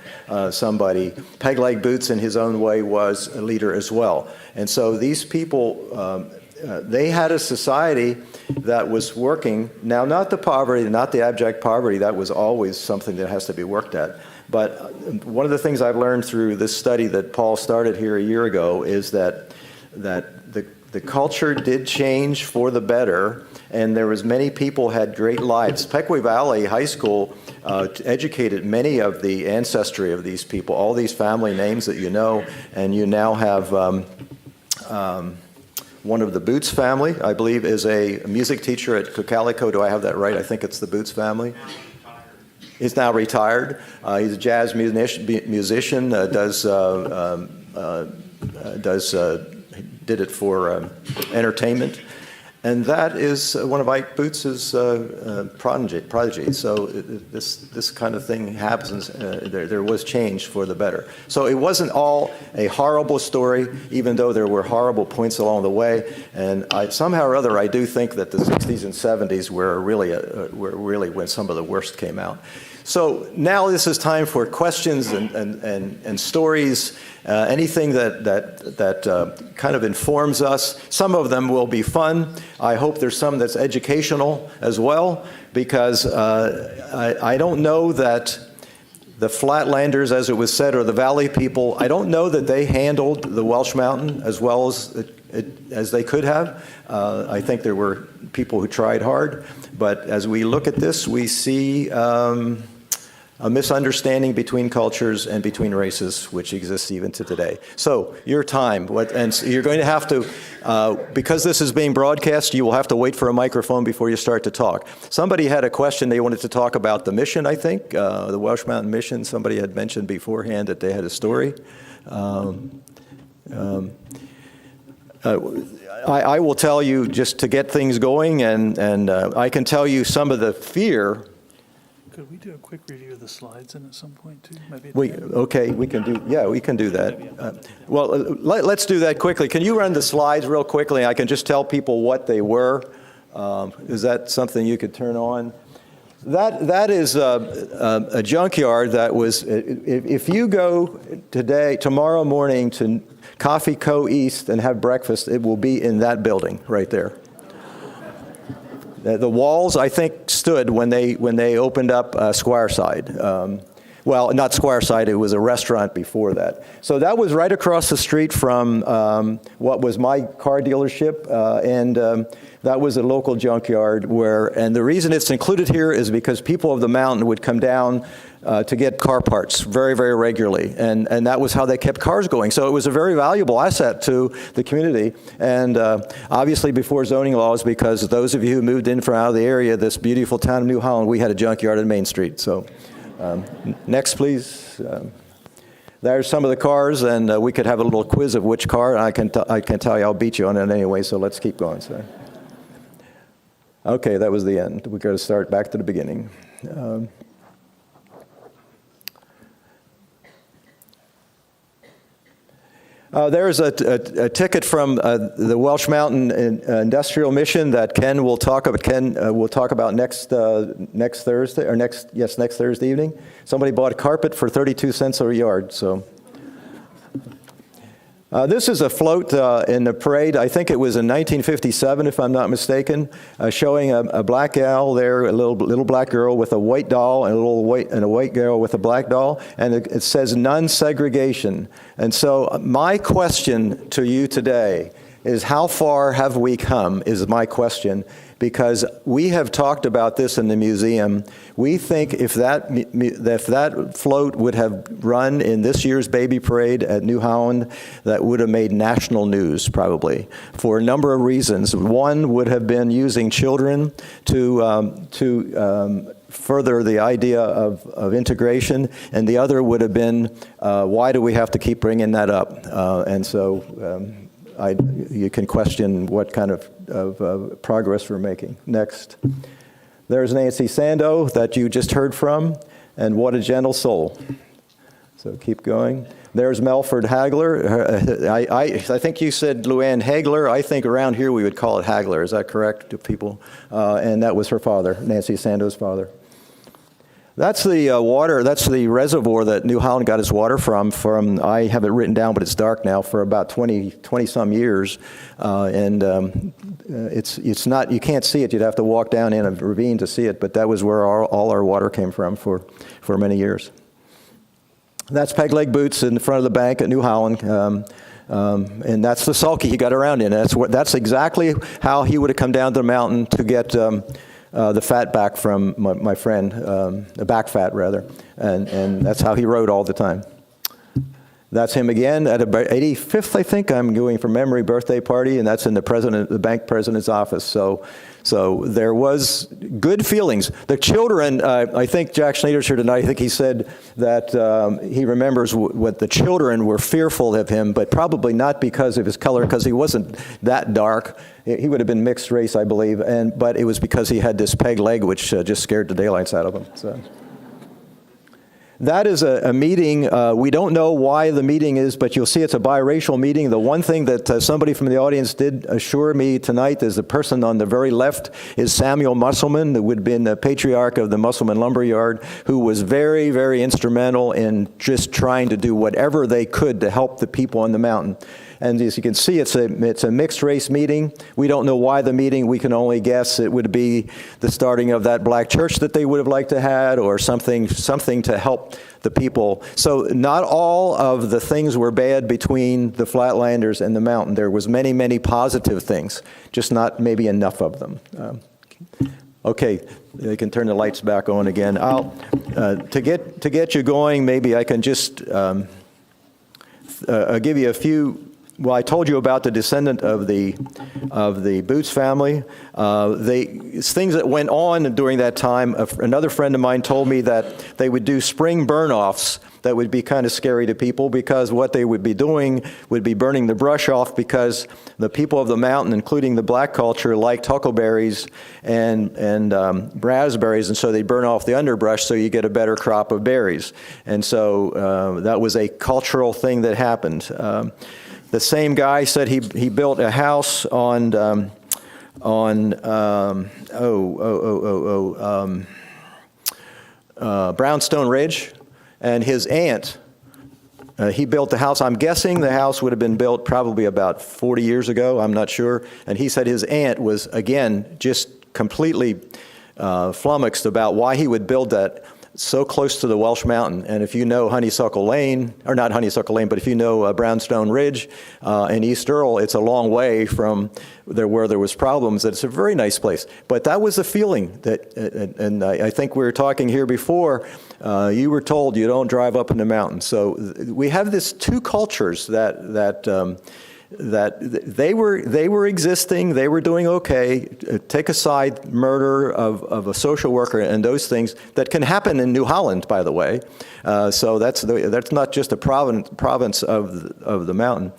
somebody. Pegleg Boots in his own way was a leader as well. And so these people, they had a society that was working. Now, not the poverty, not the abject poverty, that was always something that has to be worked at. But one of the things I've learned through this study that Paul started here a year ago is that the culture did change for the better, and there was many people had great lives. Pequea Valley High School educated many of the ancestry of these people, all these family names that you know, and you now have one of the Boots family, I believe, is a music teacher at Cocalico. Do I have that right? I think it's the Boots family. He's now retired. He's a jazz musician. Did it for entertainment, and that is one of Ike Boots's prodigy. So this kind of thing happens. There was change for the better. So it wasn't all a horrible story, even though there were horrible points along the way. And somehow or other, I do think that the 60s and 70s were really when some of the worst came out. So now this is time for questions and stories, anything that kind of informs us. Some of them will be fun. I hope there's some that's educational as well, because I don't know that the Flatlanders, as it was said, or the Valley people, I don't know that they handled the Welsh Mountain as well as they could have. I think there were people who tried hard, but as we look at this, we see a misunderstanding between cultures and between races, which exists even to today. So, your time, and you're going to have to, because this is being broadcast, you will have to wait for a microphone before you start to talk. Somebody had a question, they wanted to talk about the mission, I think, the Welsh Mountain mission. Somebody had mentioned beforehand that they had a story. I will tell you, just to get things going, and I can tell you some of the fear. Could we do a quick review of the slides at some point too? Maybe we can do that. Let's do that quickly. Can you run the slides real quickly? I can just tell people what they were. Is that something you could turn on? That is a junkyard that was. If you go tomorrow morning to Coffee Co. East and have breakfast, it will be in that building right there. The walls, I think, stood when they opened up Squireside. Well, not Squireside, it was a restaurant before that. So that was right across the street from what was my car dealership, and that was a local junkyard and the reason it's included here is because people of the mountain would come down to get car parts very, very regularly, and that was how they kept cars going. So it was a very valuable asset to the community, and obviously before zoning laws, because those of you who moved in from out of the area, this beautiful town of New Holland, we had a junkyard on Main Street. So next, please. There's some of the cars, and we could have a little quiz of which car. I can tell you I'll beat you on it anyway, so let's keep going. So. Okay, that was the end. We've got to start back to the beginning. There's a ticket from the Welsh Mountain Industrial Mission that Ken will talk about. We'll talk about next Thursday, or next Thursday evening. Somebody bought a carpet for 32 cents a yard. So this is a float in the parade. I think it was in 1957, if I'm not mistaken, showing a black gal there, a little black girl with a white doll, and a white girl with a black doll, and it says non-segregation. And so my question to you today, is how far have we come, is my question, because we have talked about this in the museum. We think if that float would have run in this year's baby parade at New Holland, that would have made national news, probably, for a number of reasons. One would have been using children to further the idea of integration, and the other would have been, why do we have to keep bringing that up? And so you can question what kind of progress we're making. Next. There's Nancy Sandoe that you just heard from, and what a gentle soul. So keep going. There's Melford Hagler. I think you said Luann Hagler. I think around here we would call it Hagler. Is that correct to people? And that was her father, Nancy Sandoe's father. That's the water, that's the reservoir that New Holland got its water from, I have it written down, but it's dark now, for about 20 some years. It's not, you can't see it, you'd have to walk down in a ravine to see it, but that was where all our water came from for many years. That's peg leg boots in the front of the bank at New Holland. And that's the sulky he got around in. That's exactly how he would have come down to the mountain to get the fat back from my friend, the back fat rather, and that's how he rode all the time. That's him again at a 85th, I think, I'm going from memory, birthday party, and that's in the bank president's office. So there was good feelings. The children, I think Jack Schneider's here tonight, I think he said that he remembers what the children were fearful of him, but probably not because of his color, because he wasn't that dark. He would have been mixed race, I believe, but it was because he had this peg leg, which just scared the daylights out of him. So. That is a meeting. We don't know why the meeting is, but you'll see it's a biracial meeting. The one thing that somebody from the audience did assure me tonight is the person on the very left is Samuel Musselman, who would have been the patriarch of the Musselman Lumberyard, who was very, very instrumental in just trying to do whatever they could to help the people on the mountain. And as you can see, it's a mixed race meeting. We don't know why the meeting. We can only guess it would be the starting of that black church that they would have liked to had, or something to help the people. So not all of the things were bad between the Flatlanders and the mountain. There was many, many positive things, just not maybe enough of them. Okay, they can turn the lights back on again. To get you going, maybe I can just give you a few. Well, I told you about the descendant of the Boots family. Things that went on during that time. Another friend of mine told me that they would do spring burn-offs that would be kind of scary to people, because what they would be doing would be burning the brush off, because the people of the mountain, including the black culture, liked huckleberries and raspberries, and so they burn off the underbrush so you get a better crop of berries. And so that was a cultural thing that happened. The same guy said he built a house on Brownstone Ridge, and his aunt, he built the house. I'm guessing the house would have been built probably about 40 years ago. I'm not sure. And he said his aunt was, again, just completely flummoxed about why he would build that so close to the Welsh Mountain. And if you know Honeysuckle Lane, or not Honeysuckle Lane, but if you know Brownstone Ridge in East Earl, it's a long way from where there was problems. It's a very nice place. But that was the feeling that, and I think we were talking here before, you were told you don't drive up in the mountains. So we have this two cultures that they were existing, they were doing okay. Take aside murder of a social worker and those things that can happen in New Holland, by the way. So that's not just a province of the mountain.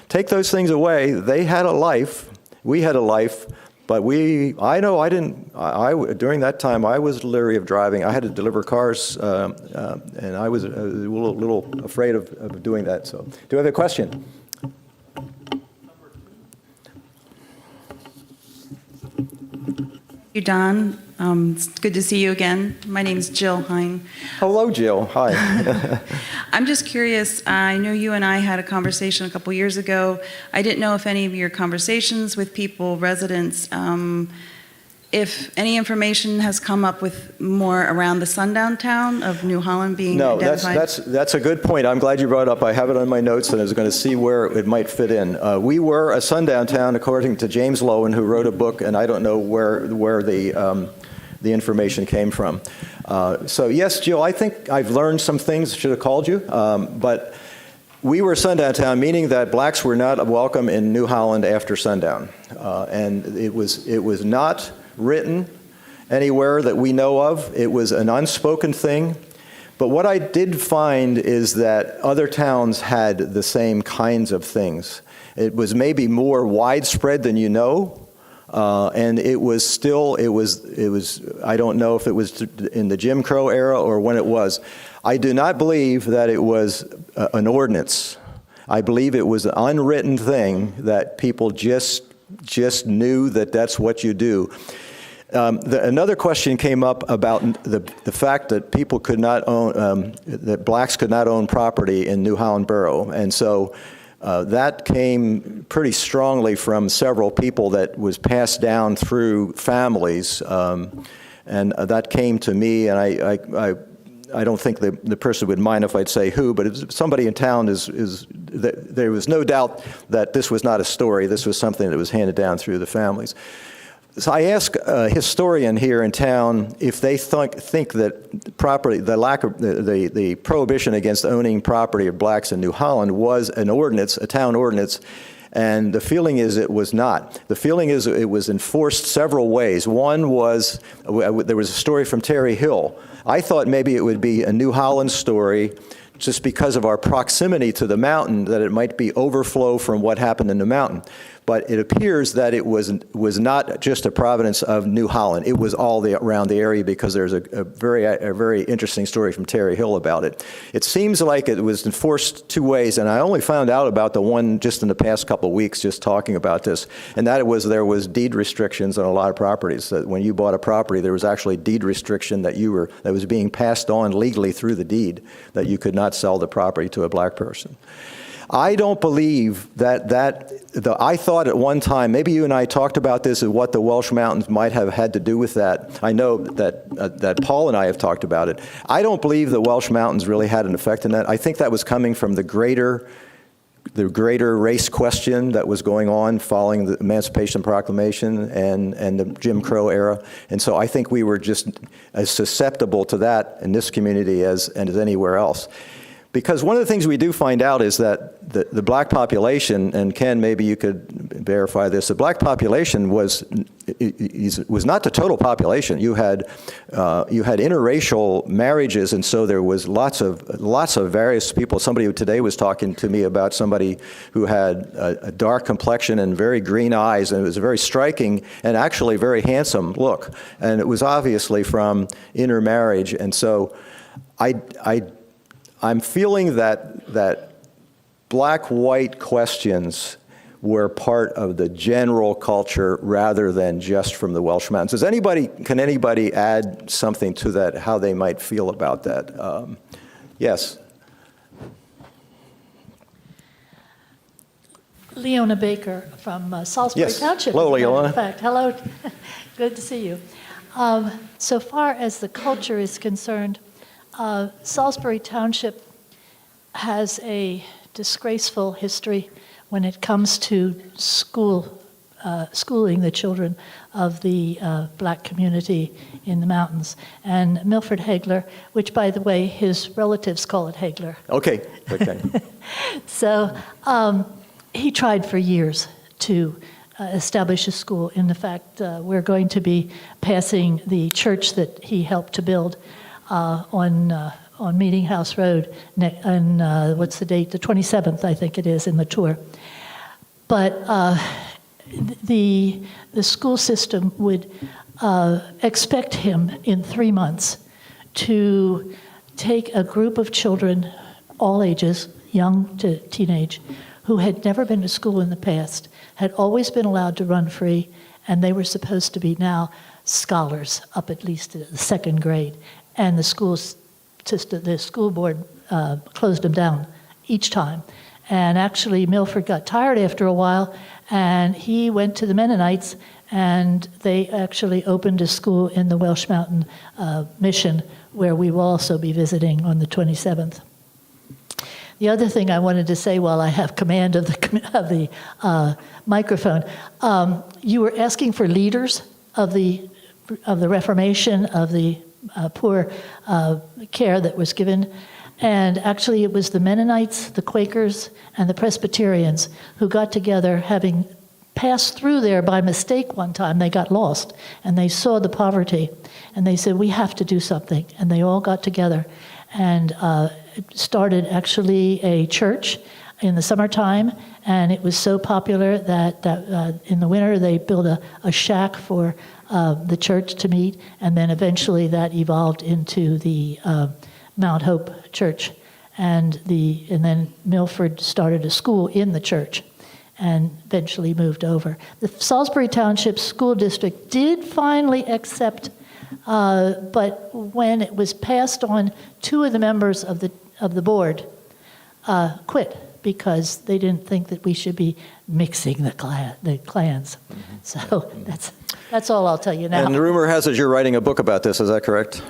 Take those things away. They had a life. We had a life. But during that time, I was leery of driving. I had to deliver cars, and I was a little afraid of doing that. So, do you have a question? You, Don. It's good to see you again. My name's Jill Hine. Hello, Jill. Hi. I'm just curious. I know you and I had a conversation a couple years ago. I didn't know if any of your conversations with people, residents, if any information has come up with more around the sundown town of New Holland being No, identified? that's a good point. I'm glad you brought it up. I have it on my notes, and I was going to see where it might fit in. We were a sundown town, according to James Lowen, who wrote a book, and I don't know where the information came from. So yes, Jill, I think I've learned some things. Should have called you, but we were a sundown town, meaning that blacks were not welcome in New Holland after sundown, and it was not written anywhere that we know of. It was an unspoken thing. But what I did find is that other towns had the same kinds of things. It was maybe more widespread than you know, and it was, I don't know if it was in the Jim Crow era or when it was. I do not believe that it was an ordinance. I believe it was an unwritten thing that people just knew that that's what you do. Another question came up about the fact that people could not own, that blacks could not own property in New Holland Borough. And so that came pretty strongly from several people that was passed down through families. And that came to me, and I don't think the person would mind if I'd say who, but if somebody in town there was no doubt that this was not a story. This was something that was handed down through the families. So I asked a historian here in town if they think that property, the prohibition against owning property of blacks in New Holland was an ordinance, a town ordinance, and the feeling is it was not. The feeling is it was enforced several ways. One was, there was a story from Terry Hill. I thought maybe it would be a New Holland story just because of our proximity to the mountain, that it might be overflow from what happened in the mountain. But it appears that it was not just a providence of New Holland. It was all around the area, because there's a very interesting story from Terry Hill about it. It seems like it was enforced two ways, and I only found out about the one just in the past couple of weeks, just talking about this, and that there was deed restrictions on a lot of properties. That when you bought a property, there was actually deed restriction that was being passed on legally through the deed, that you could not sell the property to a black person. I don't believe I thought at one time, maybe you and I talked about this, and what the Welsh Mountains might have had to do with that. I know that Paul and I have talked about it. I don't believe the Welsh Mountains really had an effect in that. I think that was coming from the greater race question that was going on following the Emancipation Proclamation and the Jim Crow era. And so I think we were just as susceptible to that in this community as anywhere else. Because one of the things we do find out is that the black population, and Ken, maybe you could verify this, the black population was not the total population. You had interracial marriages, and so there was lots of various people. Somebody who today was talking to me about somebody who had a dark complexion and very green eyes, and it was a very striking and actually very handsome look. And it was obviously from intermarriage, and so I'm feeling that black-white questions were part of the general culture rather than just from the Welsh Mountains. Can anybody add something to that, how they might feel about that? Yes. Leona Baker from Salisbury Yes. Township. Hello, Leona. In fact, hello. Good to see you. So far as the culture is concerned, Salisbury Township has a disgraceful history when it comes to schooling the children of the black community in the mountains. And Milford Hagler, which, by the way, his relatives call it Hagler. Okay. So he tried for years to establish a school. In fact, we're going to be passing the church that he helped to build on Meeting House Road, and what's the date? The 27th, I think it is, in the tour. But the school system would expect him in 3 months to take a group of children, all ages, young to teenage, who had never been to school in the past, had always been allowed to run free, and they were supposed to be now scholars up at least to the second grade. And the school board closed them down each time. And actually, Milford got tired after a while, and he went to the Mennonites and they actually opened a school in the Welsh Mountain Mission, where we will also be visiting on the 27th. The other thing I wanted to say while I have command of the microphone, you were asking for leaders of the Reformation, of the poor care that was given. And actually it was the Mennonites, the Quakers, and the Presbyterians who got together, having passed through there by mistake one time. They got lost, and they saw the poverty, and they said, we have to do something. And they all got together and started actually a church in the summertime, and it was so popular that in the winter they built a shack for the church to meet, and then eventually that evolved into the Mount Hope Church, and then Milford started a school in the church, and eventually moved over. The Salisbury Township School District did finally accept, but when it was passed on, two of the members of the board quit because they didn't think that we should be mixing the clans. So that's all I'll tell you now. And the rumor has it you're writing a book about this, is that correct?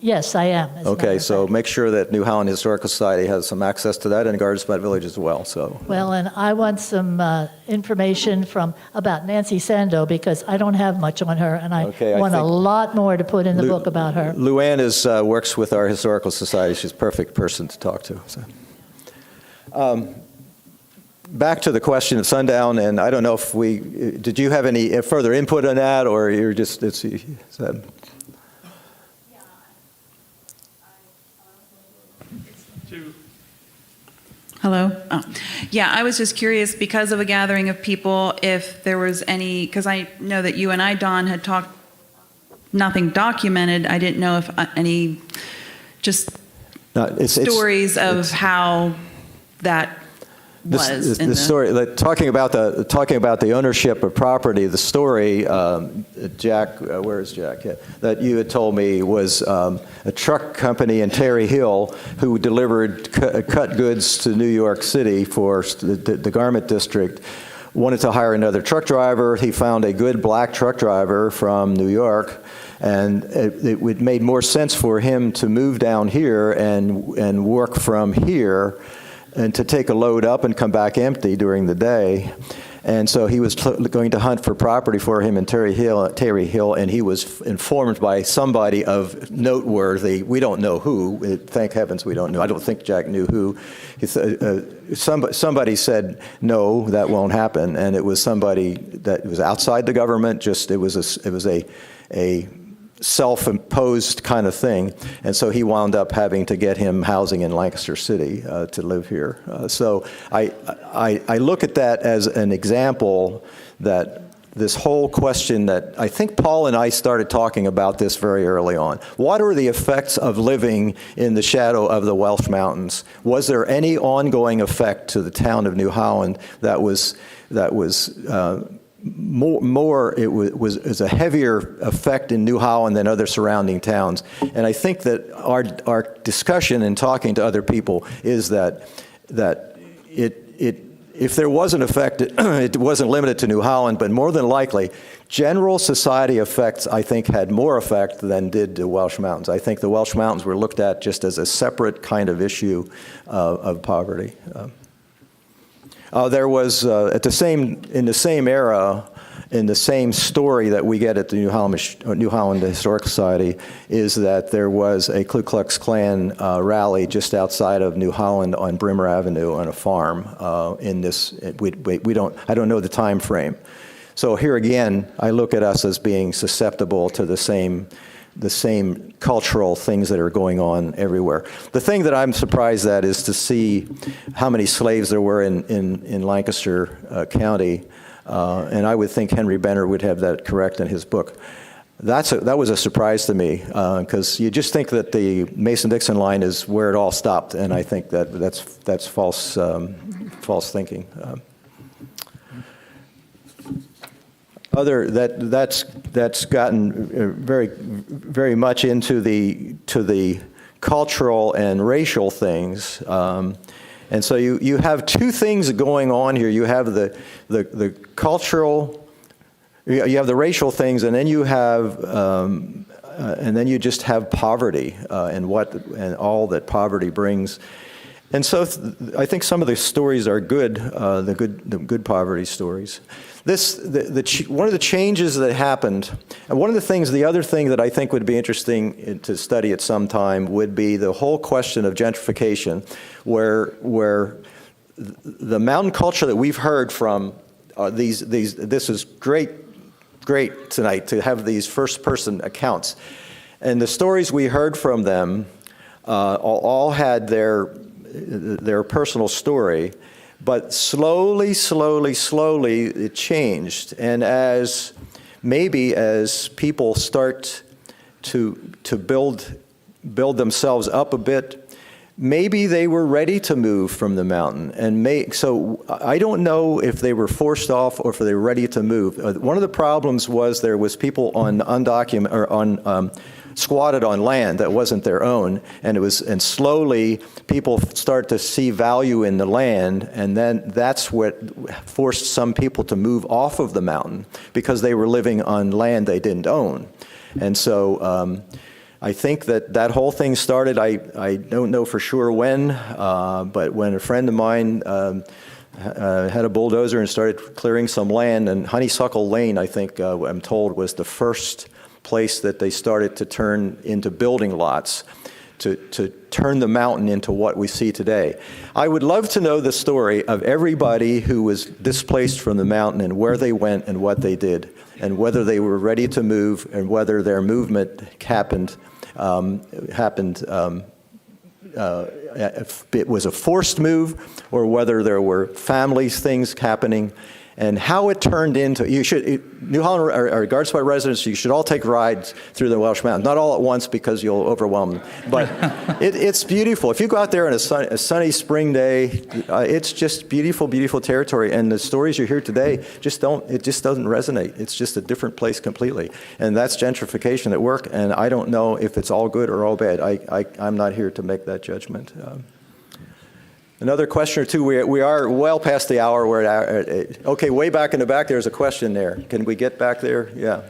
Yes, I am. Okay, so make sure that New Holland Historical Society has some access to that, and Garden Spot Village as well. So. Well, and I want some information about Nancy Sandoe, because I don't have much on her, and I want a lot more to put in the book about her. Luann works with our Historical Society. She's a perfect person to talk to. So. Back to the question of sundown, and I don't know if did you have any further input on that, or you're just, Hello? Oh. Yeah, I was just curious, because of a gathering of people, if there was any, because I know that you and I, Dawn, had talked, nothing documented. I didn't know if any just stories of how that was. The story, talking about the ownership of property, the story, Jack, where is Jack? Yeah, that you had told me was a truck company in Terry Hill who delivered cut goods to New York City for the garment district, wanted to hire another truck driver. He found a good black truck driver from New York, and it made more sense for him to move down here and work from here, and to take a load up and come back empty during the day. And so he was going to hunt for property for him in Terry Hill, and he was informed by somebody of noteworthy, we don't know who, thank heavens we don't know, I don't think Jack knew who. Somebody said, no, that won't happen, and it was somebody that was outside the government, it was a self-imposed kind of thing, and so he wound up having to get him housing in Lancaster City to live here. So I look at that as an example that this whole question that I think Paul and I started talking about this very early on. What are the effects of living in the shadow of the Welsh Mountains? Was there any ongoing effect to the town of New Holland that was it was a heavier effect in New Holland than other surrounding towns? And I think that our discussion and talking to other people is that if there was an effect, it wasn't limited to New Holland, but more than likely, general society effects, I think, had more effect than did the Welsh Mountains. I think the Welsh Mountains were looked at just as a separate kind of issue of poverty. There was, in the same era, in the same story that we get at the New Holland Historical Society, is that there was a Ku Klux Klan rally just outside of New Holland on Brimmer Avenue on a farm. I don't know the time frame. So here again, I look at us as being susceptible to the same cultural things that are going on everywhere. The thing that I'm surprised at is to see how many slaves there were in Lancaster County, and I would think Henry Benner would have that correct in his book. That was a surprise to me, because you just think that the Mason-Dixon line is where it all stopped, and I think that's false thinking. That's gotten very much into the cultural and racial things. And so you have two things going on here. You have the cultural, you have the racial things, and then you just have poverty and all that poverty brings. And so I think some of the stories are good, the good poverty stories. One of the changes that happened, and the other thing that I think would be interesting to study at some time would be the whole question of gentrification, where the mountain culture that we've heard from, this is great tonight to have these first-person accounts. And the stories we heard from them all had their personal story, but slowly, it changed. And as people start to build themselves up a bit, maybe they were ready to move from the mountain. So I don't know if they were forced off or if they were ready to move. One of the problems was there was people on undocumented or squatted on land that wasn't their own, and slowly people start to see value in the land, and then that's what forced some people to move off of the mountain because they were living on land they didn't own. And so I think that whole thing started, I don't know for sure when, but when a friend of mine had a bulldozer and started clearing some land, and Honeysuckle Lane, I think I'm told, was the first place that they started to turn into building lots, to turn the mountain into what we see today. I would love to know the story of everybody who was displaced from the mountain and where they went and what they did, and whether they were ready to move and whether their movement happened. If it was a forced move or whether there were family things happening, and how it turned into, New Holland or Garden Spot residents, you should all take rides through the Welsh Mountains. Not all at once because you'll overwhelm them. But it's beautiful. If you go out there on a sunny spring day, it's just beautiful, beautiful territory. And the stories you hear today it just doesn't resonate. It's just a different place completely. And that's gentrification at work. And I don't know if it's all good or all bad. I'm not here to make that judgment. Another question or two. We are well past the hour. Okay, way back in the back, there's a question there. Can we get back there? Yeah.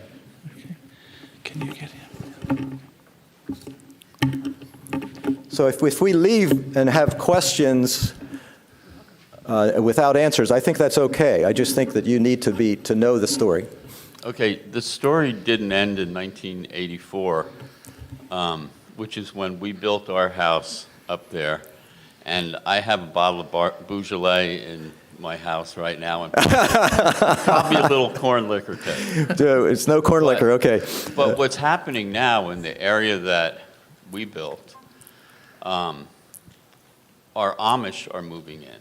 Okay. Can you get him? So if we leave and have questions without answers, I think that's okay. I just think that you need to know the story. Okay, the story didn't end in 1984, which is when we built our house up there. And I have a bottle of Beaujolais in my house right now, and probably a little corn liquor too. It's no corn liquor, okay. But what's happening now in the area that we built, our Amish are moving in.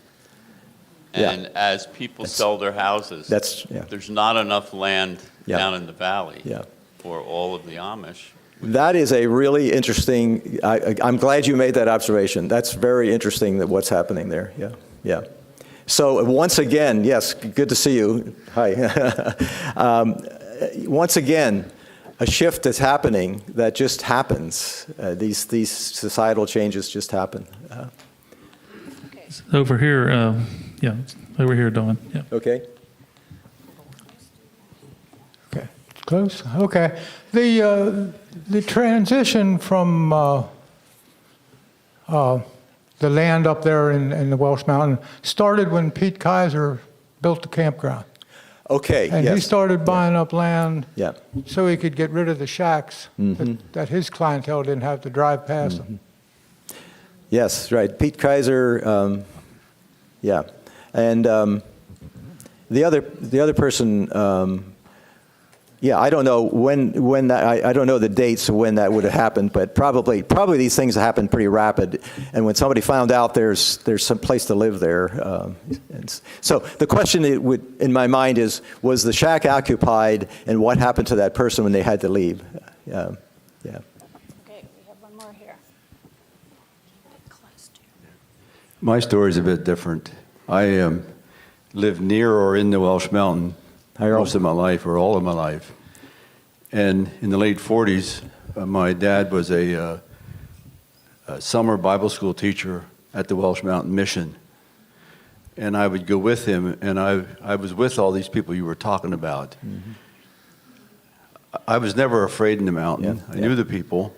And as people sell their houses, there's not enough land down in the valley for all of the Amish. That is a really interesting, I'm glad you made that observation. That's very interesting that what's happening there. Yeah. So once again, yes, good to see you. Hi. Once again, a shift is happening that just happens. These societal changes just happen. Over here, over here, Dawn. Yeah. Okay. Okay, close. Okay, the transition from the land up there in the Welsh Mountain started when Pete Kaiser built the campground. Okay. And he started buying up land Yeah. so he could get rid of the shacks that his clientele didn't have to drive past them. Yes, right. Pete Kaiser. Yeah, and the other person. Yeah, I don't know when that. I don't know the dates of when that would have happened, but probably these things happened pretty rapid. And when somebody found out there's some place to live there, and so the question in my mind is: was the shack occupied, and what happened to that person when they had to leave? Yeah. Okay, we have one more here. My story is a bit different. I lived near or in the Welsh Mountain most of my life, or all of my life. And in the late 40s, my dad was a summer Bible school teacher at the Welsh Mountain Mission. and I would go with him, and I was with all these people you were talking about. I was never afraid in the mountain. I knew the people,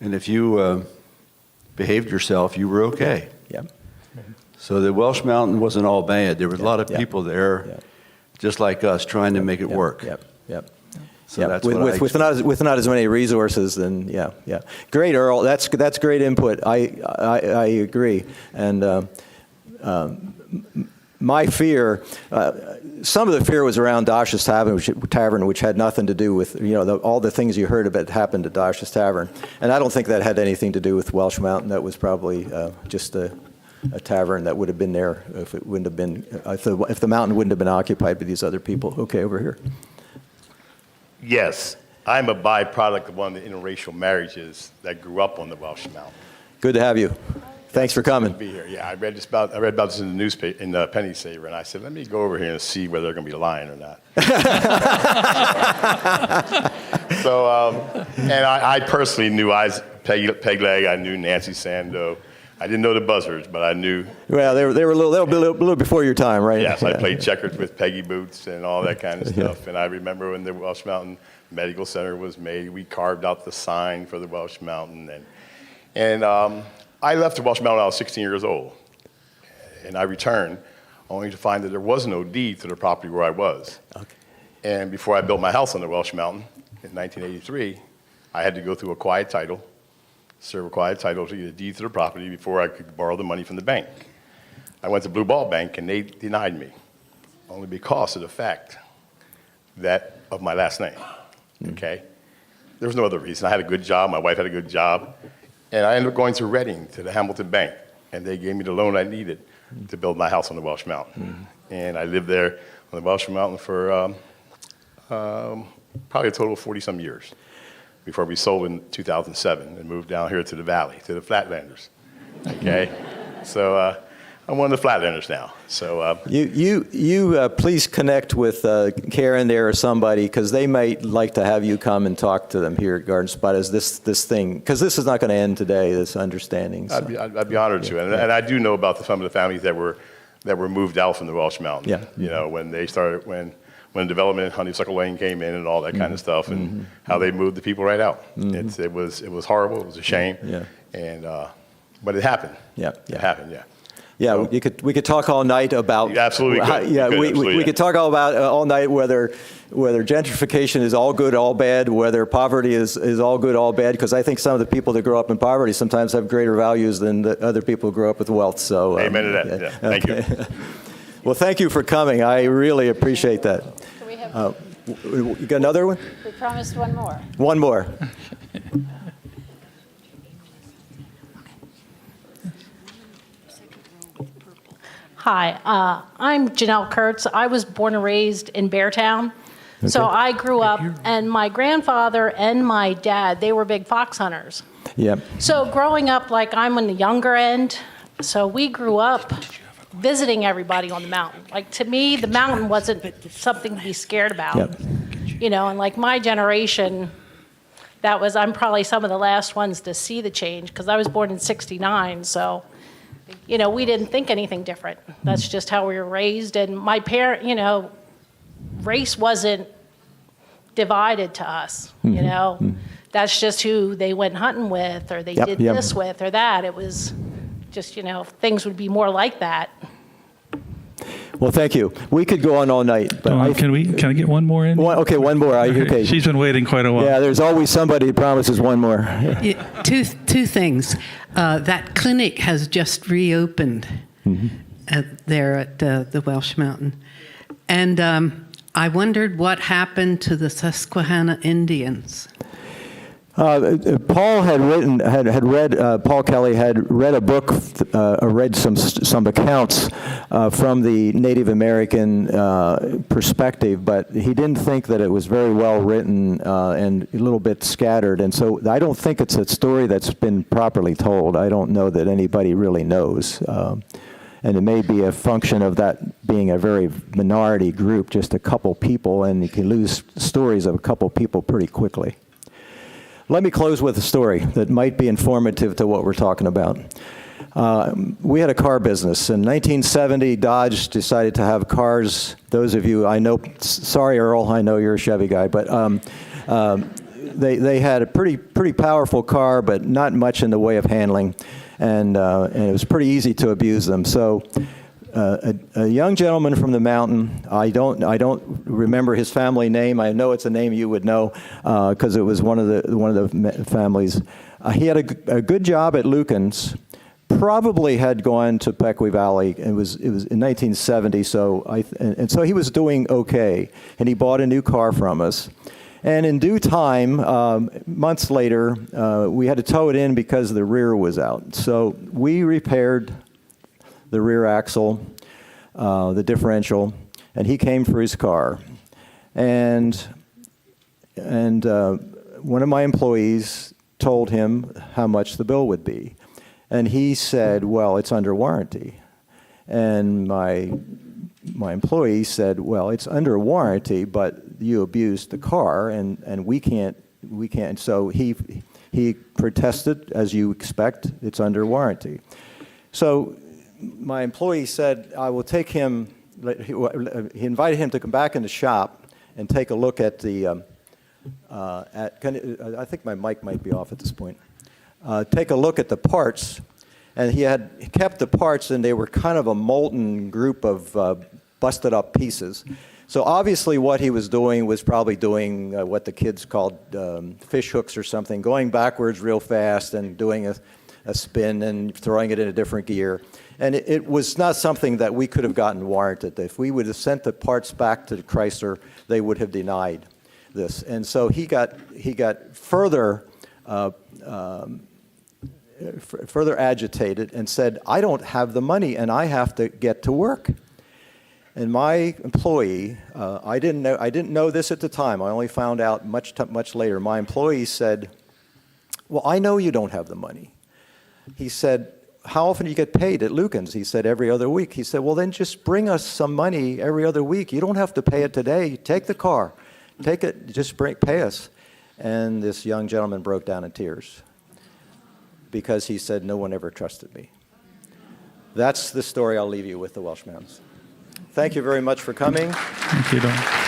and if you behaved yourself, you were okay. So the Welsh Mountain wasn't all bad. There was a lot of people there, just like us, trying to make it work. So that's with not as many resources, then great, Earl. That's great input. I agree. And my fear, some of the fear was around Dosh's Tavern, which had nothing to do with all the things you heard about happened at Dosh's Tavern, and I don't think that had anything to do with Welsh Mountain. That was probably just a tavern that would have been there if it wouldn't have been if the mountain wouldn't have been occupied by these other people. Okay, over here. Yes, I'm a byproduct of one of the interracial marriages that grew up on the Welsh Mountain. Good to have you. Thanks for coming. Good to be here. Yeah, I read about this in the newspaper, in the Penny Saver, and I said, let me go over here and see whether they're going to be lying or not. And I personally knew Peg Leg. I knew Nancy Sandoe. I didn't know the Buzzards, but I knew. Well, they were a little before your time, right? Yes, I played checkers with Peggy Boots and all that kind of stuff. And I remember when the Welsh Mountain Medical Center was made, we carved out the sign for the Welsh Mountain. And I left the Welsh Mountain when I was 16 years old. And I returned only to find that there was no deed to the property where I was. And before I built my house on the Welsh Mountain in 1983, I had to go through a quiet title, serve a quiet title to get a deed to the property before I could borrow the money from the bank. I went to Blue Ball Bank and they denied me, only because of the fact that of my last name, okay? There was no other reason. I had a good job, my wife had a good job, and I ended up going to Reading, to the Hamilton Bank, and they gave me the loan I needed to build my house on the Welsh Mountain. And I lived there on the Welsh Mountain for probably a total of 40-some years, before we sold in 2007 and moved down here to the valley, to the Flatlanders. Okay, so I'm one of the Flatlanders now. So you please connect with Karen there or somebody, because they might like to have you come and talk to them here at Garden Spot as this thing, because this is not going to end today. This understanding. So. I'd be honored to, and I do know about some of the families that were moved out from the Welsh Mountain. Yeah. You know, when they started when development in Honeysuckle Lane came in and all that kind of stuff, and how they moved the people right out. It was horrible. It was a shame. And but it happened. It happened. Yeah, so, we could talk all night about. Absolutely. We could talk all night whether gentrification is all good, all bad, whether poverty is all good, all bad. Because I think some of the people that grow up in poverty sometimes have greater values than the other people who grow up with wealth. So. Amen to that. Yeah. Thank you. Well, thank you for coming. I really appreciate that. Do we have? You got another one? We promised one more. One more. Hi, I'm Janelle Kurtz. I was born and raised in Beartown. Okay. So I grew up, and my grandfather and my dad, they were big fox hunters. Yeah. So growing up, like I'm on the younger end, so we grew up visiting everybody on the mountain. Like to me, the mountain wasn't something to be scared about. Yep. You know, and like my generation, I'm probably some of the last ones to see the change, because I was born in '69, so. You know, we didn't think anything different. That's just how we were raised. And my race wasn't divided to us, you know. That's just who they went hunting with, or they did this with, or that. It was just, things would be more like that. Well, thank you. We could go on all night. But can I get one more in? Okay, one more. Okay. She's been waiting quite a while. Yeah, there's always somebody who promises one more. Yeah, two things. That clinic has just reopened there at the Welsh Mountain. And I wondered what happened to the Susquehanna Indians. Paul Paul Kelly had read a book, read some accounts from the Native American perspective, but he didn't think that it was very well written and a little bit scattered. And so I don't think it's a story that's been properly told. I don't know that anybody really knows. And it may be a function of that being a very minority group, just a couple people, and you can lose stories of a couple people pretty quickly. Let me close with a story that might be informative to what we're talking about. We had a car business. In 1970, Dodge decided to have cars. Those of you I know, sorry Earl, I know you're a Chevy guy, but they had a pretty powerful car, but not much in the way of handling, and it was pretty easy to abuse them. So a young gentleman from the mountain, I don't remember his family name. I know it's a name you would know because it was one of the families. He had a good job at Lucan's. Probably had gone to Pequea Valley. It was in 1970, so so he was doing okay, and he bought a new car from us. And in due time, months later, we had to tow it in because the rear was out. So we repaired the rear axle, the differential, and he came for his car. And one of my employees told him how much the bill would be. And he said, well, it's under warranty. And my employee said, well, it's under warranty, but you abused the car, and we can't. So he protested, as you expect, it's under warranty. So my employee said, I will take him, he invited him to come back in the shop and take a look at the, I think my mic might be off at this point. Take a look at the parts, and he had kept the parts, and they were kind of a molten group of busted up pieces. So obviously what he was doing was probably doing what the kids called fish hooks or something, going backwards real fast and doing a spin and throwing it in a different gear. And it was not something that we could have gotten warranted. If we would have sent the parts back to Chrysler, they would have denied this. And so he got further agitated and said, I don't have the money and I have to get to work. And my employee, I didn't know this at the time. I only found out much later. My employee said, well, I know you don't have the money. He said, how often do you get paid at Lucan's? He said, every other week. He said, well, then just bring us some money every other week. You don't have to pay it today. Take the car. Take it, just pay us. And this young gentleman broke down in tears because he said, no one ever trusted me. That's the story I'll leave you with, the Welsh Mountains. Thank you very much for coming. Thank you, Don.